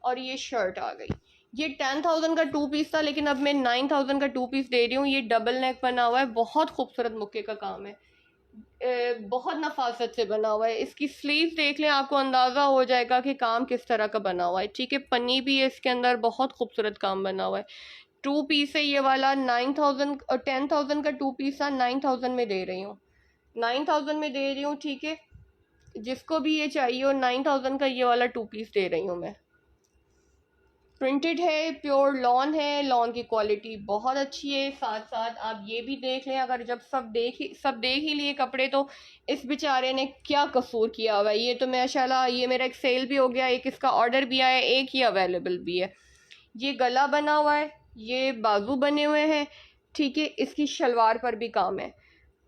और ये शर्ट आ गई। ये 10,000 का 2 पीस था, लेकिन अब मैं 9,000 का 2 पीस दे रही हूँ। ये डबल नेक बना हुआ है, बहुत खूबसूरत मुक्के का काम है, बहुत नफासत से बना हुआ है। इसकी स्लीव देख लें, आपको अंदाज़ा हो जाएगा कि काम किस तरह का बना हुआ है। ठीक है, पन्नी भी है इसके अंदर, बहुत खूबसूरत काम बना हुआ है। 2 पीस है ये वाला, 9,000 और 10,000 का 2 पीस था, 9,000 में दे रही हूँ, 9,000 में दे रही हूँ। ठीक है, जिसको भी ये चाहिए हो, 9,000 का ये वाला 2 पीस दे रही हूँ मैं। प्रिंटेड है, प्योर लॉन है, लॉन की क्वालिटी बहुत अच्छी है। साथ साथ आप ये भी देख लें, अगर जब सब देख ही लिए कपड़े, तो इस बेचारे ने क्या कसूर किया हुआ है। ये तो माशाल्लाह, ये मेरा एक सेल भी हो गया, एक इसका ऑर्डर भी आया, एक ही अवेलेबल भी है। ये गला बना हुआ है, ये बाजू बने हुए हैं। ठीक है, इसकी शलवार पर भी काम है,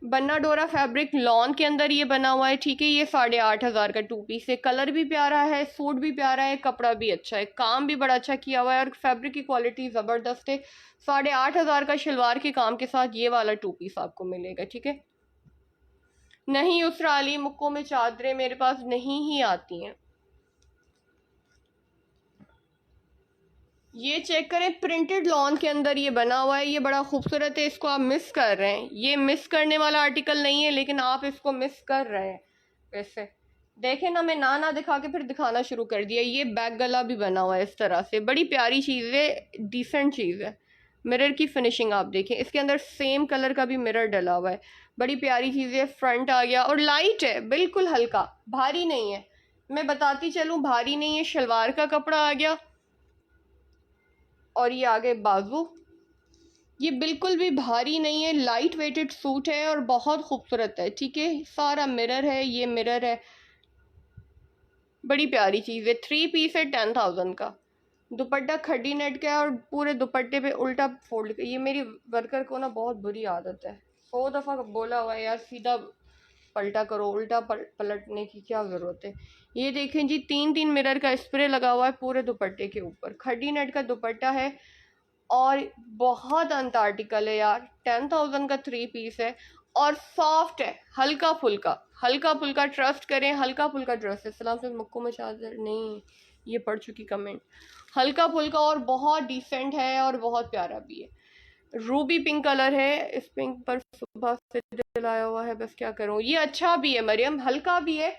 बन्ना डोरा फैब्रिक लॉन के अंदर ये बना हुआ है। ठीक है, ये 8,500 का 2 पीस है। कलर भी प्यारा है, सूट भी प्यारा है, कपड़ा भी अच्छा है, काम भी बड़ा अच्छा किया हुआ है, और फैब्रिक की क्वालिटी ज़बरदस्त है। 8,500 का शलवार के काम के साथ ये वाला 2 पीस आपको मिलेगा। ठीक है, नहीं उसरा अली, मुक्कों में चादरें मेरे पास नहीं ही आती हैं। ये चेक करें, प्रिंटेड लॉन के अंदर ये बना हुआ है, ये बड़ा खूबसूरत है। इसको आप मिस कर रहे हैं, ये मिस करने वाला आर्टिकल नहीं है, लेकिन आप इसको मिस कर रहे हैं। वैसे देखें ना, मैं ना दिखा के फिर दिखाना शुरू कर दिया। ये बैक गला भी बना हुआ है इस तरह से, बड़ी प्यारी चीज़ है, डिसेंट चीज़ है। मिरर की फिनिशिंग आप देखें, इसके अंदर सेम कलर का भी मिरर डला हुआ है, बड़ी प्यारी चीज़ है। फ्रंट आ गया, और लाइट है, बिल्कुल हल्का, भारी नहीं है। मैं बताती चलूँ, भारी नहीं है। शलवार का कपड़ा आ गया, और ये आगे बाजू, ये बिल्कुल भी भारी नहीं है, लाइट वेटेड सूट है और बहुत खूबसूरत है। ठीक है, सारा मिरर है, ये मिरर है, बड़ी प्यारी चीज़ है। 3 पीस है, 10,000 का। दुपट्टा खड्डी नेट का है, और पूरे दुपट्टे पे उल्टा फोल्ड। ये मेरी वर्कर को ना बहुत बुरी आदत है, 100 दफ़ा बोला हुआ है यार, सीधा पलटा करो, उल्टा पलटने की क्या ज़रूरत है। ये देखें जी, 3 मिरर का स्प्रे लगा हुआ है पूरे दुपट्टे के ऊपर, खड्डी नेट का दुपट्टा है, और बहुत अंटार्टिकल है यार। 10,000 का 3 पीस है, और सॉफ्ट है, हल्का फुल्का, ट्रस्ट करें, हल्का फुल्का ड्रेस है। सलाम से मुक्को में चादर नहीं, ये पढ़ चुकी कमेंट। हल्का फुल्का और बहुत डिसेंट है, और बहुत प्यारा भी है। रूबी पिंक कलर है, इस पिंक पर सुबह से दिल आया हुआ है, बस क्या करूं। ये अच्छा भी है मरियम, हल्का भी है,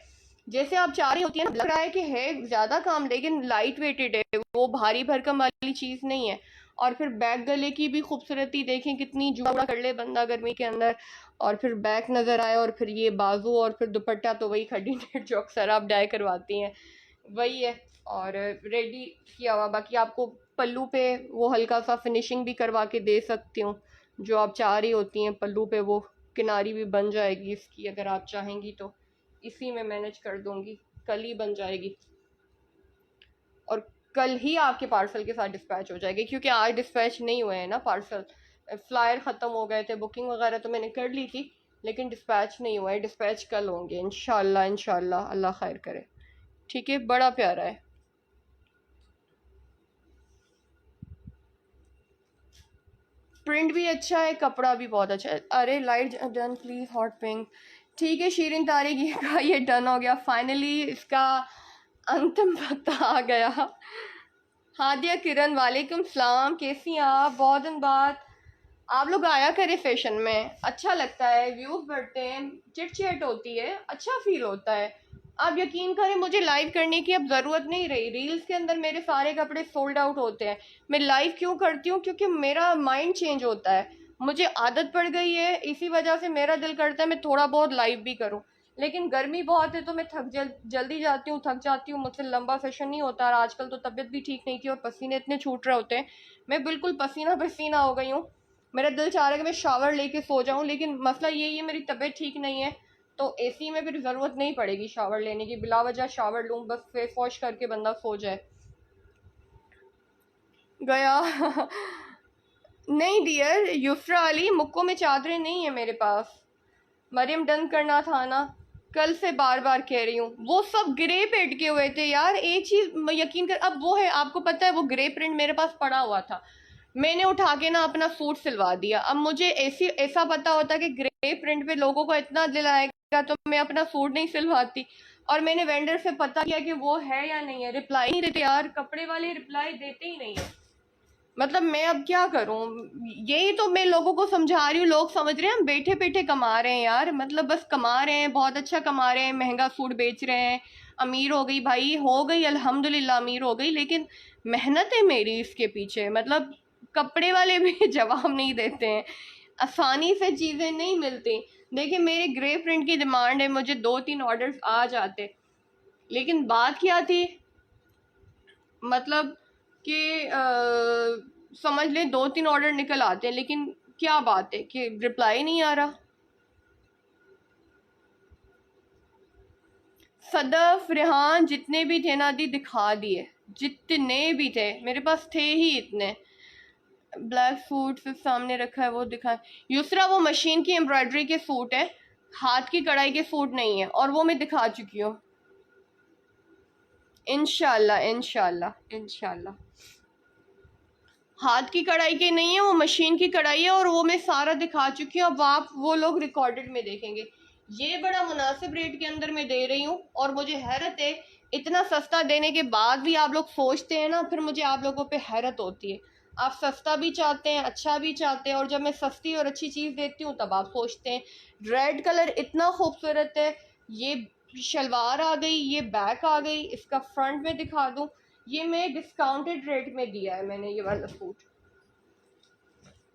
जैसे आप चाह रही होती है ना, लग रहा है कि है ज़्यादा काम, लेकिन लाइट वेटेड है, वो भारी भरकम वाली चीज़ नहीं है। और फिर बैक गले की भी खूबसूरती देखें, कितनी जुड़ा कर ले बंदा गर्मी के अंदर, और फिर बैक नज़र आए, और फिर ये बाजू, और फिर दुपट्टा तो वही खड्डी नेट जो अक्सर आप डाई करवाती हैं वही है, और रेडी किया हुआ। बाकी आपको पल्लू पे वो हल्का सा फिनिशिंग भी करवा के दे सकती हूँ, जो आप चाह रही होती हैं। पल्लू पे वो किनारी भी बन जाएगी इसकी, अगर आप चाहेंगी तो इसी में मैनेज कर दूँगी, कल ही बन जाएगी, और कल ही आपके पार्सल के साथ डिस्पैच हो जाएगी, क्योंकि आज डिस्पैच नहीं हुए हैं ना पार्सल। फ्लायर ख़त्म हो गए थे, बुकिंग वगैरह तो मैंने कर ली थी, लेकिन डिस्पैच नहीं हुआ है। डिस्पैच कल होंगे इंशाल्लाह, अल्लाह खैर करे। ठीक है, बड़ा प्यारा है। प्रिंट भी अच्छा है, कपड़ा भी बहुत अच्छा है। अरे light done please, hot pink. ठीक है शीरिन तारिक का ये डन हो गया फाइनली, इसका अंतिम वक्त आ गया। हादिया किरण, वालेकुम सलाम, कैसी हैं आप? बहुत दिन बाद आप लोग आया करें फैशन में, अच्छा लगता है, व्यूज़ बढ़ते हैं, चिट चैट होती है, अच्छा फील होता है। आप यकीन करें, मुझे लाइव करने की अब ज़रूरत नहीं रही। रील्स के अंदर मेरे सारे कपड़े सोल्ड आउट होते हैं। मैं लाइव क्यों करती हूँ? क्योंकि मेरा माइंड चेंज होता है, मुझे आदत पड़ गई है, इसी वजह से मेरा दिल करता है मैं थोड़ा बहुत लाइव भी करूं, लेकिन गर्मी बहुत है तो मैं जल्दी जाती हूँ, थक जाती हूँ, मुझसे लंबा सेशन नहीं होता। और आजकल तो तबीयत भी ठीक नहीं थी और पसीने इतने छूट रहे होते हैं, मैं बिल्कुल पसीना पसीना हो गई हूँ। मेरा दिल चाह रहा है कि मैं शावर लेके सो जाऊँ, लेकिन मसला यही है मेरी तबीयत ठीक नहीं है, तो एसी में फिर ज़रूरत नहीं पड़ेगी शावर लेने की, बिला वजह शावर लूँ, बस फेस वॉश करके बंदा सो जाए। गया नहीं डियर युफ्रा अली, मुक्को में चादरें नहीं है मेरे पास। मरियम डन करना था ना, कल से बार बार कह रही हूँ, वो सब ग्रे पेट के हुए थे यार। एक चीज यकीन कर, अब वो है, आपको पता है वो ग्रे प्रिंट मेरे पास पड़ा हुआ था, मैंने उठा के ना अपना सूट सिलवा दिया। अब मुझे ऐसा पता होता कि ग्रे प्रिंट पे लोगों को इतना दिल आएगा तो मैं अपना सूट नहीं सिलवाती। और मैंने वेंडर से पता किया कि वो है या नहीं है, रिप्लाई नहीं देते यार, कपड़े वाले रिप्लाई देते ही नहीं है। मतलब मैं अब क्या करूं, यही तो मैं लोगों को समझा रही हूँ, लोग समझ रहे हैं हम बैठे बैठे कमा रहे हैं यार, मतलब बस कमा रहे हैं, बहुत अच्छा कमा रहे हैं, महंगा सूट बेच रहे हैं, अमीर हो गई भाई, हो गई अल्हम्दुलिल्लाह अमीर हो गई, लेकिन मेहनत है मेरी इसके पीछे। मतलब कपड़े वाले भी जवाब नहीं देते हैं, आसानी से चीज़ें नहीं मिलती। देखिए मेरे ग्रे प्रिंट की डिमांड है, मुझे 2-3 ऑर्डर्स आ जाते, लेकिन बात क्या थी, मतलब कि समझ लें 2-3 ऑर्डर निकल आते हैं, लेकिन क्या बात है कि रिप्लाई नहीं आ रहा। सदफ रेहान जितने भी थे ना दी दिखा दिए, जितने भी थे मेरे पास थे ही इतने। ब्लैक सूट सिर्फ सामने रखा है वो दिखा। युसरा वो मशीन की एम्ब्रॉयडरी के सूट है, हाथ की कढ़ाई के सूट नहीं है, और वो मैं दिखा चुकी हूँ। इंशाल्लाह इंशाल्लाह इंशाल्लाह हाथ की कढ़ाई के नहीं है, वो मशीन की कढ़ाई है, और वो मैं सारा दिखा चुकी हूँ। अब आप वो लोग रिकॉर्डेड में देखेंगे, ये बड़ा मुनासिब रेट के अंदर मैं दे रही हूँ। और मुझे हैरत है, इतना सस्ता देने के बाद भी आप लोग सोचते हैं ना, फिर मुझे आप लोगों पे हैरत होती है। आप सस्ता भी चाहते हैं, अच्छा भी चाहते हैं, और जब मैं सस्ती और अच्छी चीज़ देती हूँ तब आप सोचते हैं। रेड कलर इतना खूबसूरत है, ये शलवार आ गई, ये बैक आ गई, इसका फ्रंट में दिखा दूँ, ये मैं डिस्काउंटेड रेट में दिया है मैंने, ये वाला सूट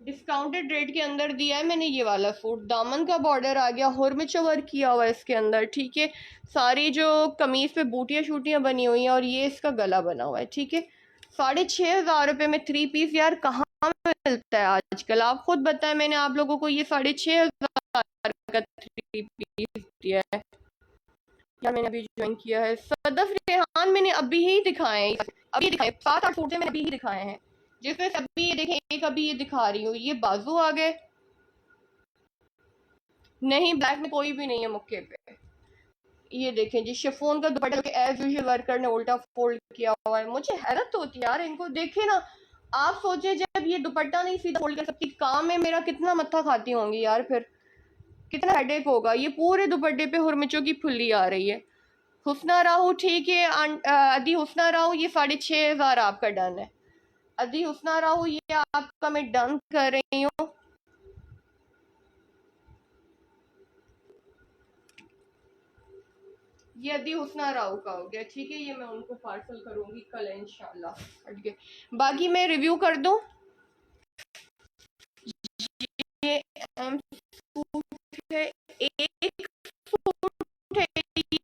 डिस्काउंटेड रेट के अंदर दिया है मैंने ये वाला सूट। दामन का बॉर्डर आ गया, हुरमिचो वर्क किया हुआ है इसके अंदर, ठीक है। सारी जो कमीज पे बूटियां शूटियां बनी हुई हैं, और ये इसका गला बना हुआ है, ठीक है। 6,500 में 3 पीस यार कहाँ मिलता है आजकल, आप खुद बताएं। मैंने आप लोगों को ये 6,500 का 3 पीस दिया है यार, मैंने अभी ज्वाइन किया है। सदफ रेहान मैंने अभी ही दिखाए हैं, अभी दिखाए 7-8 सूट मैंने अभी ही दिखाए हैं, जिसमें से अभी ये देखें, एक अभी ये दिखा रही हूँ, ये बाजू आ गए, नहीं ब्लैक में कोई भी नहीं है मुक्के पे। ये देखें जी, शिफॉन का दुपट्टा जो एज यूजुअल वर्कर ने उल्टा फोल्ड किया हुआ है। मुझे हैरत होती है यार इनको देखे ना, आप सोचे जब ये दुपट्टा नहीं सीधा फोल्ड कर सकती, काम में मेरा कितना मत्था खाती होंगी यार, फिर कितना हेडेक होगा। ये पूरे दुपट्टे पे हुरमिचों की फुल्ली आ रही है। हुस्ना राहू ठीक है, अदी हुस्ना राहू ये 6,500 आपका डन है। अदी हुस्ना राहू ये आपका मैं डन कर रही हूँ। ये अदी हुस्ना राव का हो गया, ठीक है। ये मैं उनको पार्सल करूंगी कल इंशाल्लाह, हट के। बाकी मैं रिव्यू कर दूं, ये सूट है, एक सूट है,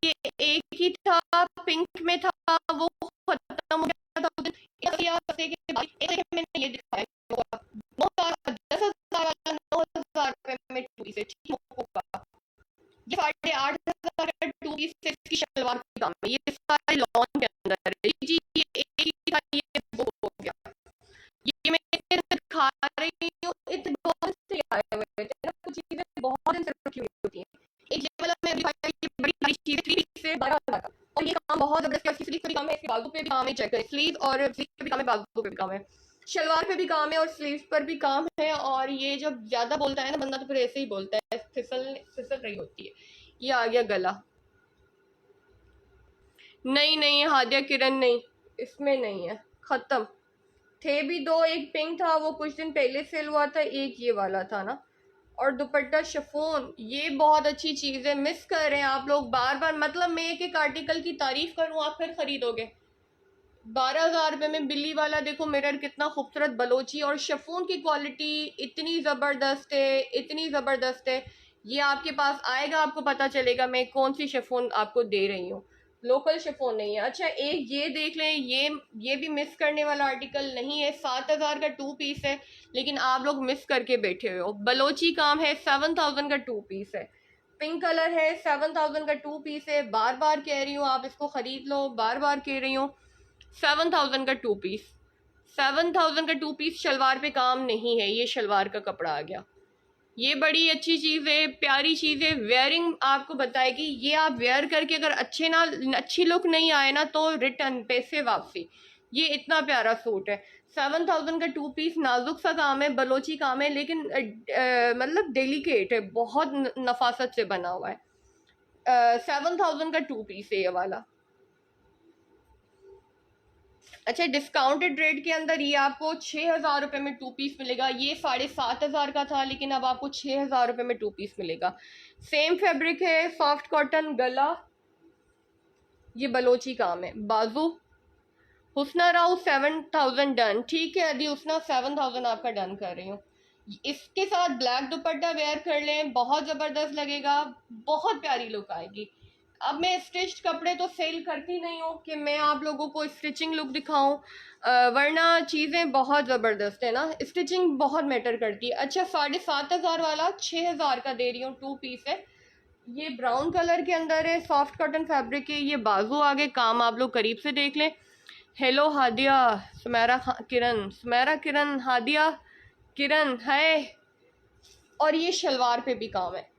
ये एक ही था, पिंक में था, वो खत्म हो गया था उस दिन। मैंने ये दिखाया 10,000 वाला 9,000 रुपए में 2 पीस है, ठीक है। ये 8,500 का 2 पीस से इसकी शलवार की काम है, ये सारे लॉन के अंदर है जी। ये एक ही था, ये वो हो गया। ये मैं इतने दिन से दिखा रही हूँ, इतने बहुत से आए हुए थे ना, कुछ चीजें बहुत दिन से रखी हुई होती हैं। एक ये वाला मैं दिखाया, ये बड़ी बड़ी चीज 3 पीस से 12,000 का, और ये काम बहुत जबरदस्त है। स्लीव पे भी काम है, इसके बाजू पे भी काम है, चेक करें, स्लीव और स्लीव पे भी काम है, बाजू पे भी काम है, शलवार पे भी काम है, और स्लीव पर भी काम है। और ये जब ज्यादा बोलता है ना बंदा, तो फिर ऐसे ही बोलता है, फिसल फिसल रही होती है। ये आ गया गला, नहीं नहीं हादिया किरण नहीं, इसमें नहीं है, खत्म। थे भी दो, एक पिंक था वो कुछ दिन पहले सेल हुआ था, एक ये वाला था ना। और दुपट्टा शिफॉन, ये बहुत अच्छी चीज़ है, मिस कर रहे हैं आप लोग बार बार। मतलब मैं एक एक आर्टिकल की तारीफ करूं आप फिर खरीदोगे, 12,000 रुपये में बिल्ली वाला देखो मिरर कितना खूबसूरत बलोची, और शिफॉन की क्वालिटी इतनी ज़बरदस्त है, इतनी ज़बरदस्त है। ये आपके पास आएगा, आपको पता चलेगा मैं कौन सी शिफॉन आपको दे रही हूँ, लोकल शिफॉन नहीं है। अच्छा एक ये देख लें, ये भी मिस करने वाला आर्टिकल नहीं है। 7,000 का 2 पीस है, लेकिन आप लोग मिस करके बैठे हुए हो। बलोची काम है, 7,000 का 2 पीस है, पिंक कलर है, 7,000 का 2 पीस है। बार बार कह रही हूँ आप इसको ख़रीद लो, बार बार कह रही हूँ। 7,000 का 2 पीस, 7,000 का 2 पीस। शलवार पे काम नहीं है, ये शलवार का कपड़ा आ गया। ये बड़ी अच्छी चीज़ है, प्यारी चीज़ है। वेयरिंग आपको बताएगी, ये आप वेयर करके अगर अच्छी लुक नहीं आए ना तो रिटर्न, पैसे वापसी। ये इतना प्यारा सूट है। 7,000 का 2 पीस, नाजुक सा काम है, बलोची काम है, लेकिन मतलब डेलिकेट है, बहुत नफासत से बना हुआ है। 7,000 का 2 पीस है ये वाला। अच्छा डिस्काउंटेड रेट के अंदर ये आपको 6,000 रुपये में 2 पीस मिलेगा। ये 7,500 का था, लेकिन अब आपको 6,000 रुपये में 2 पीस मिलेगा। सेम फैब्रिक है, सॉफ्ट कॉटन, गला, ये बलोची काम है। बाजू हुस्ना राउ 7,000 डन, ठीक है अदी हुस्ना 7,000 आपका डन कर रही हूँ। इसके साथ ब्लैक दुपट्टा वेयर कर लें, बहुत ज़बरदस्त लगेगा, बहुत प्यारी लुक आएगी। अब मैं स्टिच्ड कपड़े तो सेल करती नहीं हूँ कि मैं आप लोगों को स्टिचिंग लुक दिखाऊं, वरना चीज़ें बहुत ज़बरदस्त है ना, स्टिचिंग बहुत मैटर करती है। अच्छा 7,500 वाला 6,000 का दे रही हूँ, 2 पीस है। ये ब्राउन कलर के अंदर है, सॉफ्ट कॉटन फैब्रिक है। ये बाजू आगे काम आप लोग करीब से देख लें। हेलो हादिया, सुमेरा किरण, सुमेरा किरण, हादिया किरण है। और ये शलवार पे भी काम है,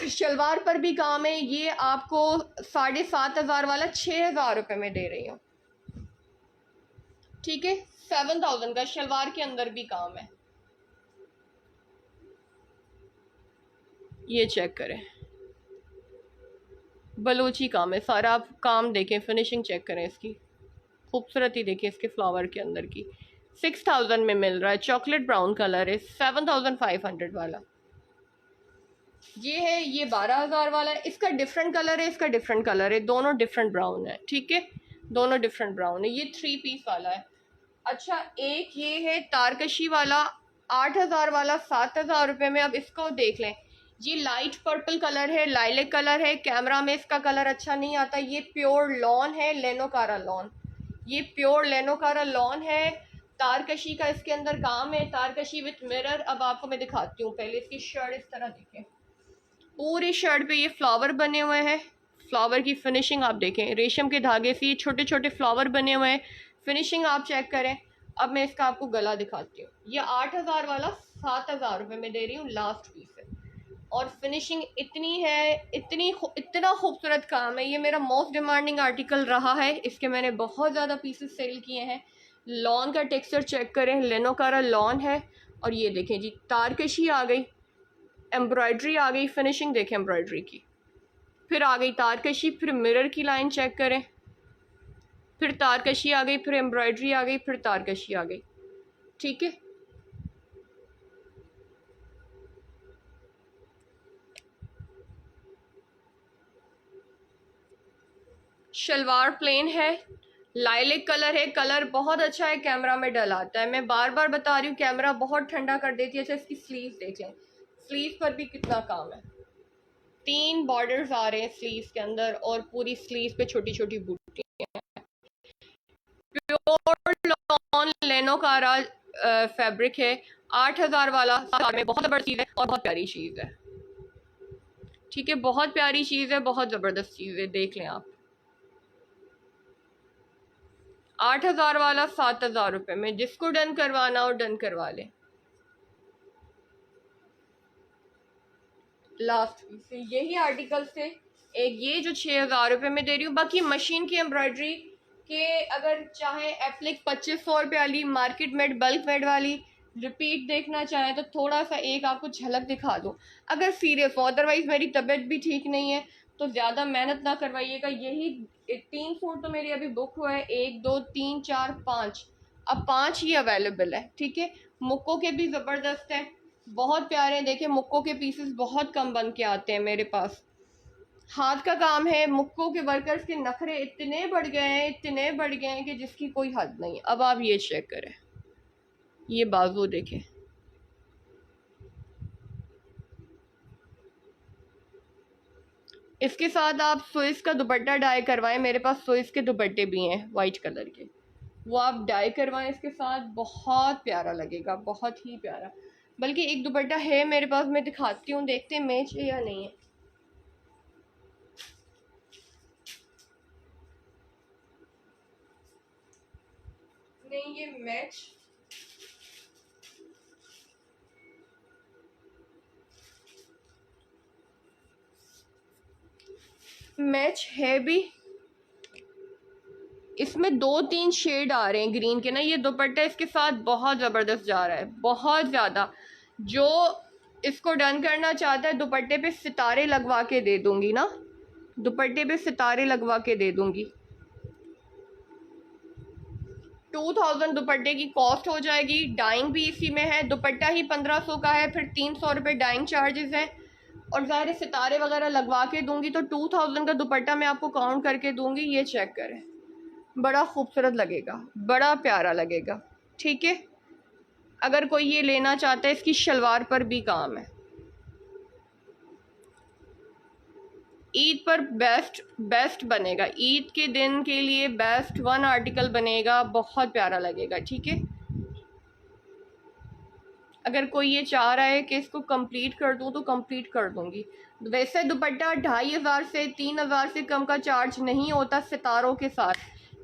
शलवार पर भी काम है। ये आपको 7,500 वाला 6,000 रुपये में दे रही हूँ, ठीक है। 7,000 का शलवार के अंदर भी काम है। ये चेक करें, बलूची काम है सारा। आप काम देखें, फिनिशिंग चेक करें इसकी, खूबसूरती देखें इसके फ्लावर के अंदर की। 6,000 में मिल रहा है, चॉकलेट ब्राउन कलर है। 7,500 वाला ये है। ये 12,000 वाला है, इसका डिफरेंट कलर है, इसका डिफरेंट कलर है, दोनों डिफरेंट ब्राउन है, ठीक है, दोनों डिफरेंट ब्राउन है। ये 3 पीस वाला है। अच्छा एक ये है तारकशी वाला, 8,000 वाला 7,000 रुपये में। अब इसको देख लें, ये लाइट पर्पल कलर है, लाइलेक कलर है, कैमरा में इसका कलर अच्छा नहीं आता। ये प्योर लॉन है, लेनोकारा लॉन, ये प्योर लेनोकारा लॉन है। तारकशी का इसके अंदर काम है, तारकशी विथ मिरर। अब आपको मैं दिखाती हूँ, पहले इसकी शर्ट इस तरह देखें, पूरी शर्ट पे ये फ्लावर बने हुए हैं। फ्लावर की फिनिशिंग आप देखें, रेशम के धागे से ये छोटे छोटे फ्लावर बने हुए हैं, फिनिशिंग आप चेक करें। अब मैं इसका आपको गला दिखाती हूँ। ये 8,000 वाला 7,000 रुपये में दे रही हूँ, लास्ट पीस है। और फिनिशिंग इतनी है, इतना खूबसूरत काम है। ये मेरा मोस्ट डिमांडिंग आर्टिकल रहा है, इसके मैंने बहुत ज़्यादा पीसेस सेल किए हैं। लॉन का टेक्सचर चेक करें, लेनोकारा लॉन है। और ये देखें जी, तारकशी आ गई, एम्ब्रॉयडरी आ गई, फिनिशिंग देखें एम्ब्रॉयडरी की, फिर आ गई तारकशी, फिर मिरर की लाइन चेक करें, फिर तारकशी आ गई, फिर एम्ब्रॉयडरी आ गई, फिर तारकशी आ गई, ठीक है। शलवार प्लेन है, लाइलिक कलर है, कलर बहुत अच्छा है, कैमरा में डल आता है। मैं बार बार बता रही हूँ, कैमरा बहुत ठंडा कर देती है। अच्छा इसकी स्लीव्स देख लें, स्लीव पर भी कितना काम है। 3 बॉर्डर्स आ रहे हैं स्लीव्स के अंदर, और पूरी स्लीव पे छोटी छोटी बूटी। प्योर लॉन लेनोकारा फैब्रिक है, 8,000 वाला में बहुत ज़बरदस्त चीज़ है और बहुत प्यारी चीज़ है, ठीक है, बहुत प्यारी चीज़ है, बहुत ज़बरदस्त चीज़ है, देख लें आप। 8,000 वाला 7,000 रुपये में, जिसको डन करवाना हो डन करवा लें। लास्ट से यही आर्टिकल से एक ये जो 6,000 रुपये में दे रही हूँ। बाकी मशीन की एम्ब्रॉयडरी के अगर चाहे एप्लिक 2,500 रुपये वाली, मार्केट मेड बल्क मेड वाली रिपीट देखना चाहें तो थोड़ा सा एक आपको झलक दिखा दो अगर सीरियस हो। अदरवाइज़ मेरी तबीयत भी ठीक नहीं है तो ज़्यादा मेहनत ना करवाइएगा। यही 3 सूट तो मेरी अभी बुक हुआ है, 1 2 3 4 5, अब 5 ही अवेलेबल है, ठीक है। मुक्को के भी ज़बरदस्त हैं, बहुत प्यारे हैं। देखें मुक्को के पीसेस बहुत कम बन के आते हैं मेरे पास। हाथ का काम है। मुक्को के वर्कर्स के नखरे इतने बढ़ गए हैं, इतने बढ़ गए हैं कि जिसकी कोई हद नहीं। अब आप ये चेक करें, ये बाजू देखें, इसके साथ आप स्विस का दुपट्टा डाई करवाएं। मेरे पास स्विस के दुपट्टे भी हैं वाइट कलर के, वो आप डाई करवाएं इसके साथ, बहुत प्यारा लगेगा, बहुत ही प्यारा। बल्कि एक दुपट्टा है मेरे पास, मैं दिखाती हूँ, देखते हैं मैच है या नहीं है। नहीं, ये मैच है भी। इसमें 2-3 शेड आ रहे हैं ग्रीन के ना। ये दुपट्टा इसके साथ बहुत ज़बरदस्त जा रहा है, बहुत ज़्यादा। जो इसको डन करना चाहता है, दुपट्टे पे सितारे लगवा के दे दूंगी ना, दुपट्टे पे सितारे लगवा के दे दूंगी। 2000 दुपट्टे की कॉस्ट हो जाएगी। डाइंग भी इसी में है, दुपट्टा ही 1500 का है, फिर 300 रुपये डाइंग चार्जेस है, और ज़ाहिर सितारे वगैरह लगवा के दूंगी तो 2000 का दुपट्टा मैं आपको काउंट करके दूंगी। ये चेक करें, बड़ा खूबसूरत लगेगा, बड़ा प्यारा लगेगा। ठीक है, अगर कोई ये लेना चाहता है, इसकी शलवार पर भी काम है। ईद पर बेस्ट बनेगा, ईद के दिन के लिए बेस्ट 1 आर्टिकल बनेगा, बहुत प्यारा लगेगा। ठीक है, अगर कोई ये चाह रहा है कि इसको कंप्लीट कर दूं तो कंप्लीट कर दूंगी। वैसे दुपट्टा 2500 से 3000 से कम का चार्ज नहीं होता सितारों के साथ,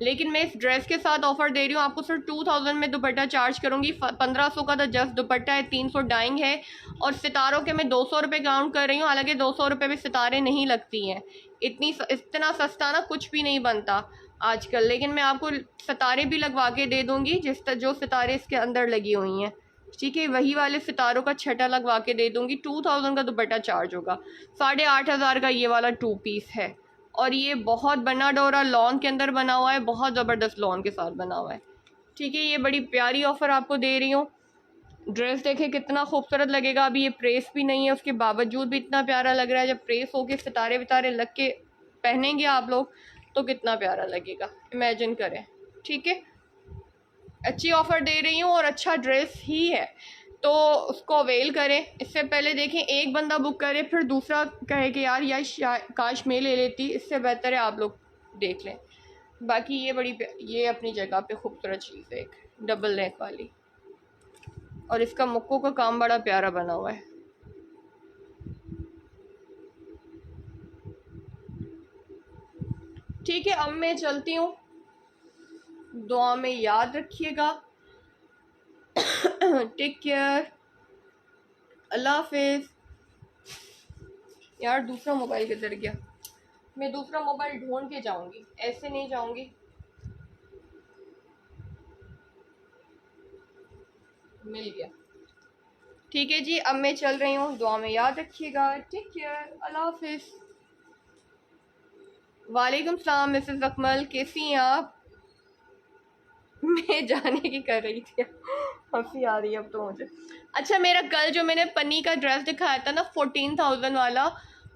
लेकिन मैं इस ड्रेस के साथ ऑफर दे रही हूँ आपको। सिर्फ 2000 में दुपट्टा चार्ज करूँगी। 1500 का तो जस्ट दुपट्टा है, 300 डाइंग है, और सितारों के मैं 200 रुपये काउंट कर रही हूँ। हालांकि 200 रुपये में सितारे नहीं लगती हैं, इतना सस्ता ना कुछ भी नहीं बनता आजकल। लेकिन मैं आपको सितारे भी लगवा के दे दूँगी, जो सितारे इसके अंदर लगी हुई हैं। ठीक है, वही वाले सितारों का छटा लगवा के दे दूंगी। 2000 का दुपट्टा चार्ज होगा। 8500 का ये वाला 2 पीस है, और ये बहुत बना डोरा लॉन के अंदर बना हुआ है, बहुत ज़बरदस्त लॉन के साथ बना हुआ है। ठीक है, ये बड़ी प्यारी ऑफ़र आपको दे रही हूँ। ड्रेस देखें कितना खूबसूरत लगेगा। अभी ये प्रेस भी नहीं है, उसके बावजूद भी इतना प्यारा लग रहा है। जब प्रेस होके सितारे वितारे लग के पहनेंगे आप लोग तो कितना प्यारा लगेगा, इमेजिन करें। ठीक है, अच्छी ऑफ़र दे रही हूँ और अच्छा ड्रेस ही है, तो उसको अवेल करें। इससे पहले देखें, एक बंदा बुक करे फिर दूसरा कहे कि यार काश मैं ले लेती, इससे बेहतर है आप लोग देख लें। बाकी ये अपनी जगह पे खूबसूरत चीज़ है, एक डबल नेक वाली, और इसका मुक्कों का काम बड़ा प्यारा बना हुआ है। ठीक है, अब मैं चलती हूँ, दुआ में याद रखिएगा। टेक केयर, अल्लाह हाफिज़। यार दूसरा मोबाइल किधर गया? मैं दूसरा मोबाइल ढूंढ के जाऊंगी, ऐसे नहीं जाऊंगी। मिल गया। ठीक है जी, अब मैं चल रही हूँ, दुआ में याद रखिएगा। टेक केयर, अल्लाह हाफिज़। वालेकुम सलाम मिसेस अकमल, कैसी हैं आप? मैं जाने की कर रही थी, हंसी आ रही है अब तो मुझे। अच्छा, मेरा कल जो मैंने पन्नी का ड्रेस दिखाया था ना 14,000 वाला,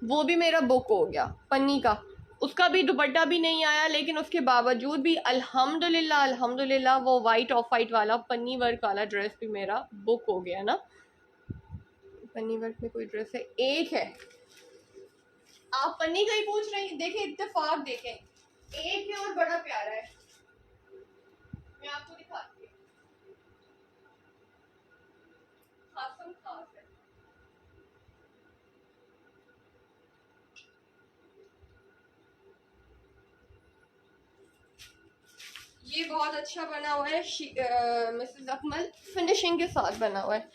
वो भी मेरा बुक हो गया पन्नी का। उसका भी दुपट्टा भी नहीं आया, लेकिन उसके बावजूद भी अल्हम्दुलिल्लाह वो वाइट ऑफ वाइट वाला पन्नी वर्क वाला ड्रेस भी मेरा बुक हो गया ना। पन्नी वर्क में कोई ड्रेस है, एक है। आप पन्नी का ही पूछ रही हैं? देखें, इत्तेफाक देखें, एक है और बड़ा प्यारा है। मैं आपको दिखाती हूँ, खासम खास है। ये बहुत अच्छा बना हुआ है मिसेस अकमल, फिनिशिंग के साथ बना हुआ है।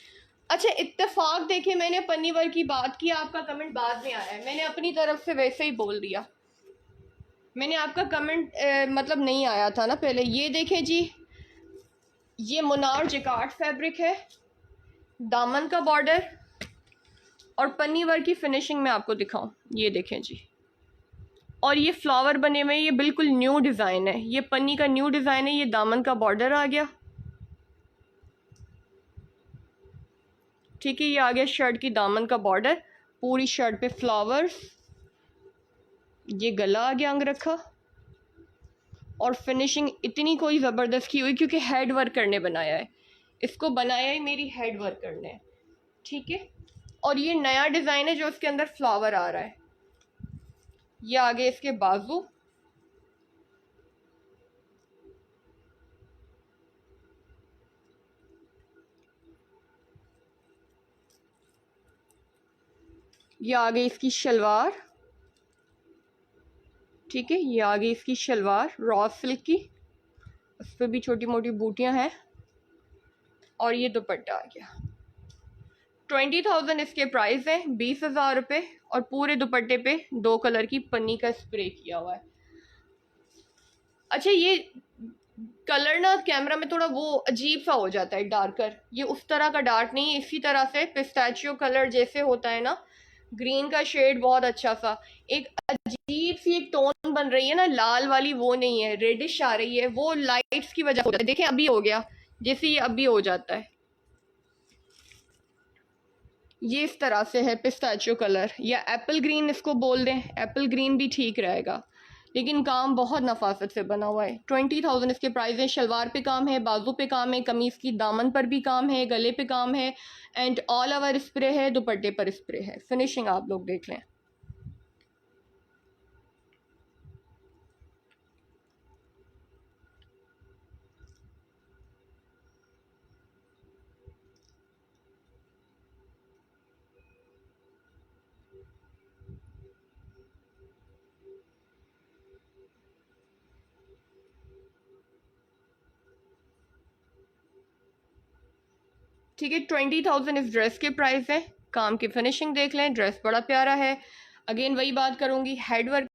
अच्छा, इत्तेफाक देखे, मैंने पन्नी वर्क की बात की, आपका कमेंट बाद में आया है। मैंने अपनी तरफ से वैसे ही बोल दिया, मैंने आपका कमेंट मतलब नहीं आया था ना पहले। ये देखें जी, ये मुनार जिकार्ड फैब्रिक है, दामन का बॉर्डर, और पन्नी वर्क की फिनिशिंग में आपको दिखाऊं, ये देखें जी। और ये फ्लावर बने हुए, ये बिल्कुल न्यू डिज़ाइन है, ये पन्नी का न्यू डिज़ाइन है। ये दामन का बॉर्डर आ गया। ठीक है, ये आ गया शर्ट की दामन का बॉर्डर, पूरी शर्ट पे फ्लावर्स, ये गला आ गया अंग रखा, और फिनिशिंग इतनी कोई ज़बरदस्त की हुई क्योंकि हेड वर्क करने बनाया है, इसको बनाया ही मेरी हेड वर्क करने है, ठीक है। और ये नया डिज़ाइन है जो इसके अंदर फ्लावर आ रहा है। ये आगे इसके बाजू, ये आगे इसकी शलवार, ठीक है। ये आगे इसकी शलवार रॉ सिल्क की, उस पर भी छोटी मोटी बूटियां हैं, और ये दुपट्टा आ गया। 20,000 इसके प्राइस हैं, 20,000 रुपये, और पूरे दुपट्टे पे 2 कलर की पन्नी का स्प्रे किया हुआ है। अच्छा, ये कलर ना कैमरा में थोड़ा वो अजीब सा हो जाता है, डार्कर, ये उस तरह का डार्क नहीं है, इसी तरह से पिस्ताचियो कलर जैसे होता है ना, ग्रीन का शेड बहुत अच्छा सा, एक अजीब सी एक टोन बन रही है ना लाल वाली, वो नहीं है, रेडिश आ रही है, वो लाइट्स की वजह से होता है। देखें अभी हो गया, जैसे ये अभी हो जाता है, ये इस तरह से है पिस्ताचियो कलर, या एप्पल ग्रीन इसको बोल दें, एप्पल ग्रीन भी ठीक रहेगा, लेकिन काम बहुत नफासत से बना हुआ है। 20,000 इसके प्राइस है। शलवार पे काम है, बाजू पे काम है, कमीज़ की दामन पर भी काम है, गले पे काम है, एंड ऑल ओवर स्प्रे है, दुपट्टे पर स्प्रे है। फिनिशिंग आप लोग देख लें। ठीक है, 20,000 इस ड्रेस के प्राइस है। काम की फिनिशिंग देख लें, ड्रेस बड़ा प्यारा है। अगेन वही बात करूंगी, हेड वर्क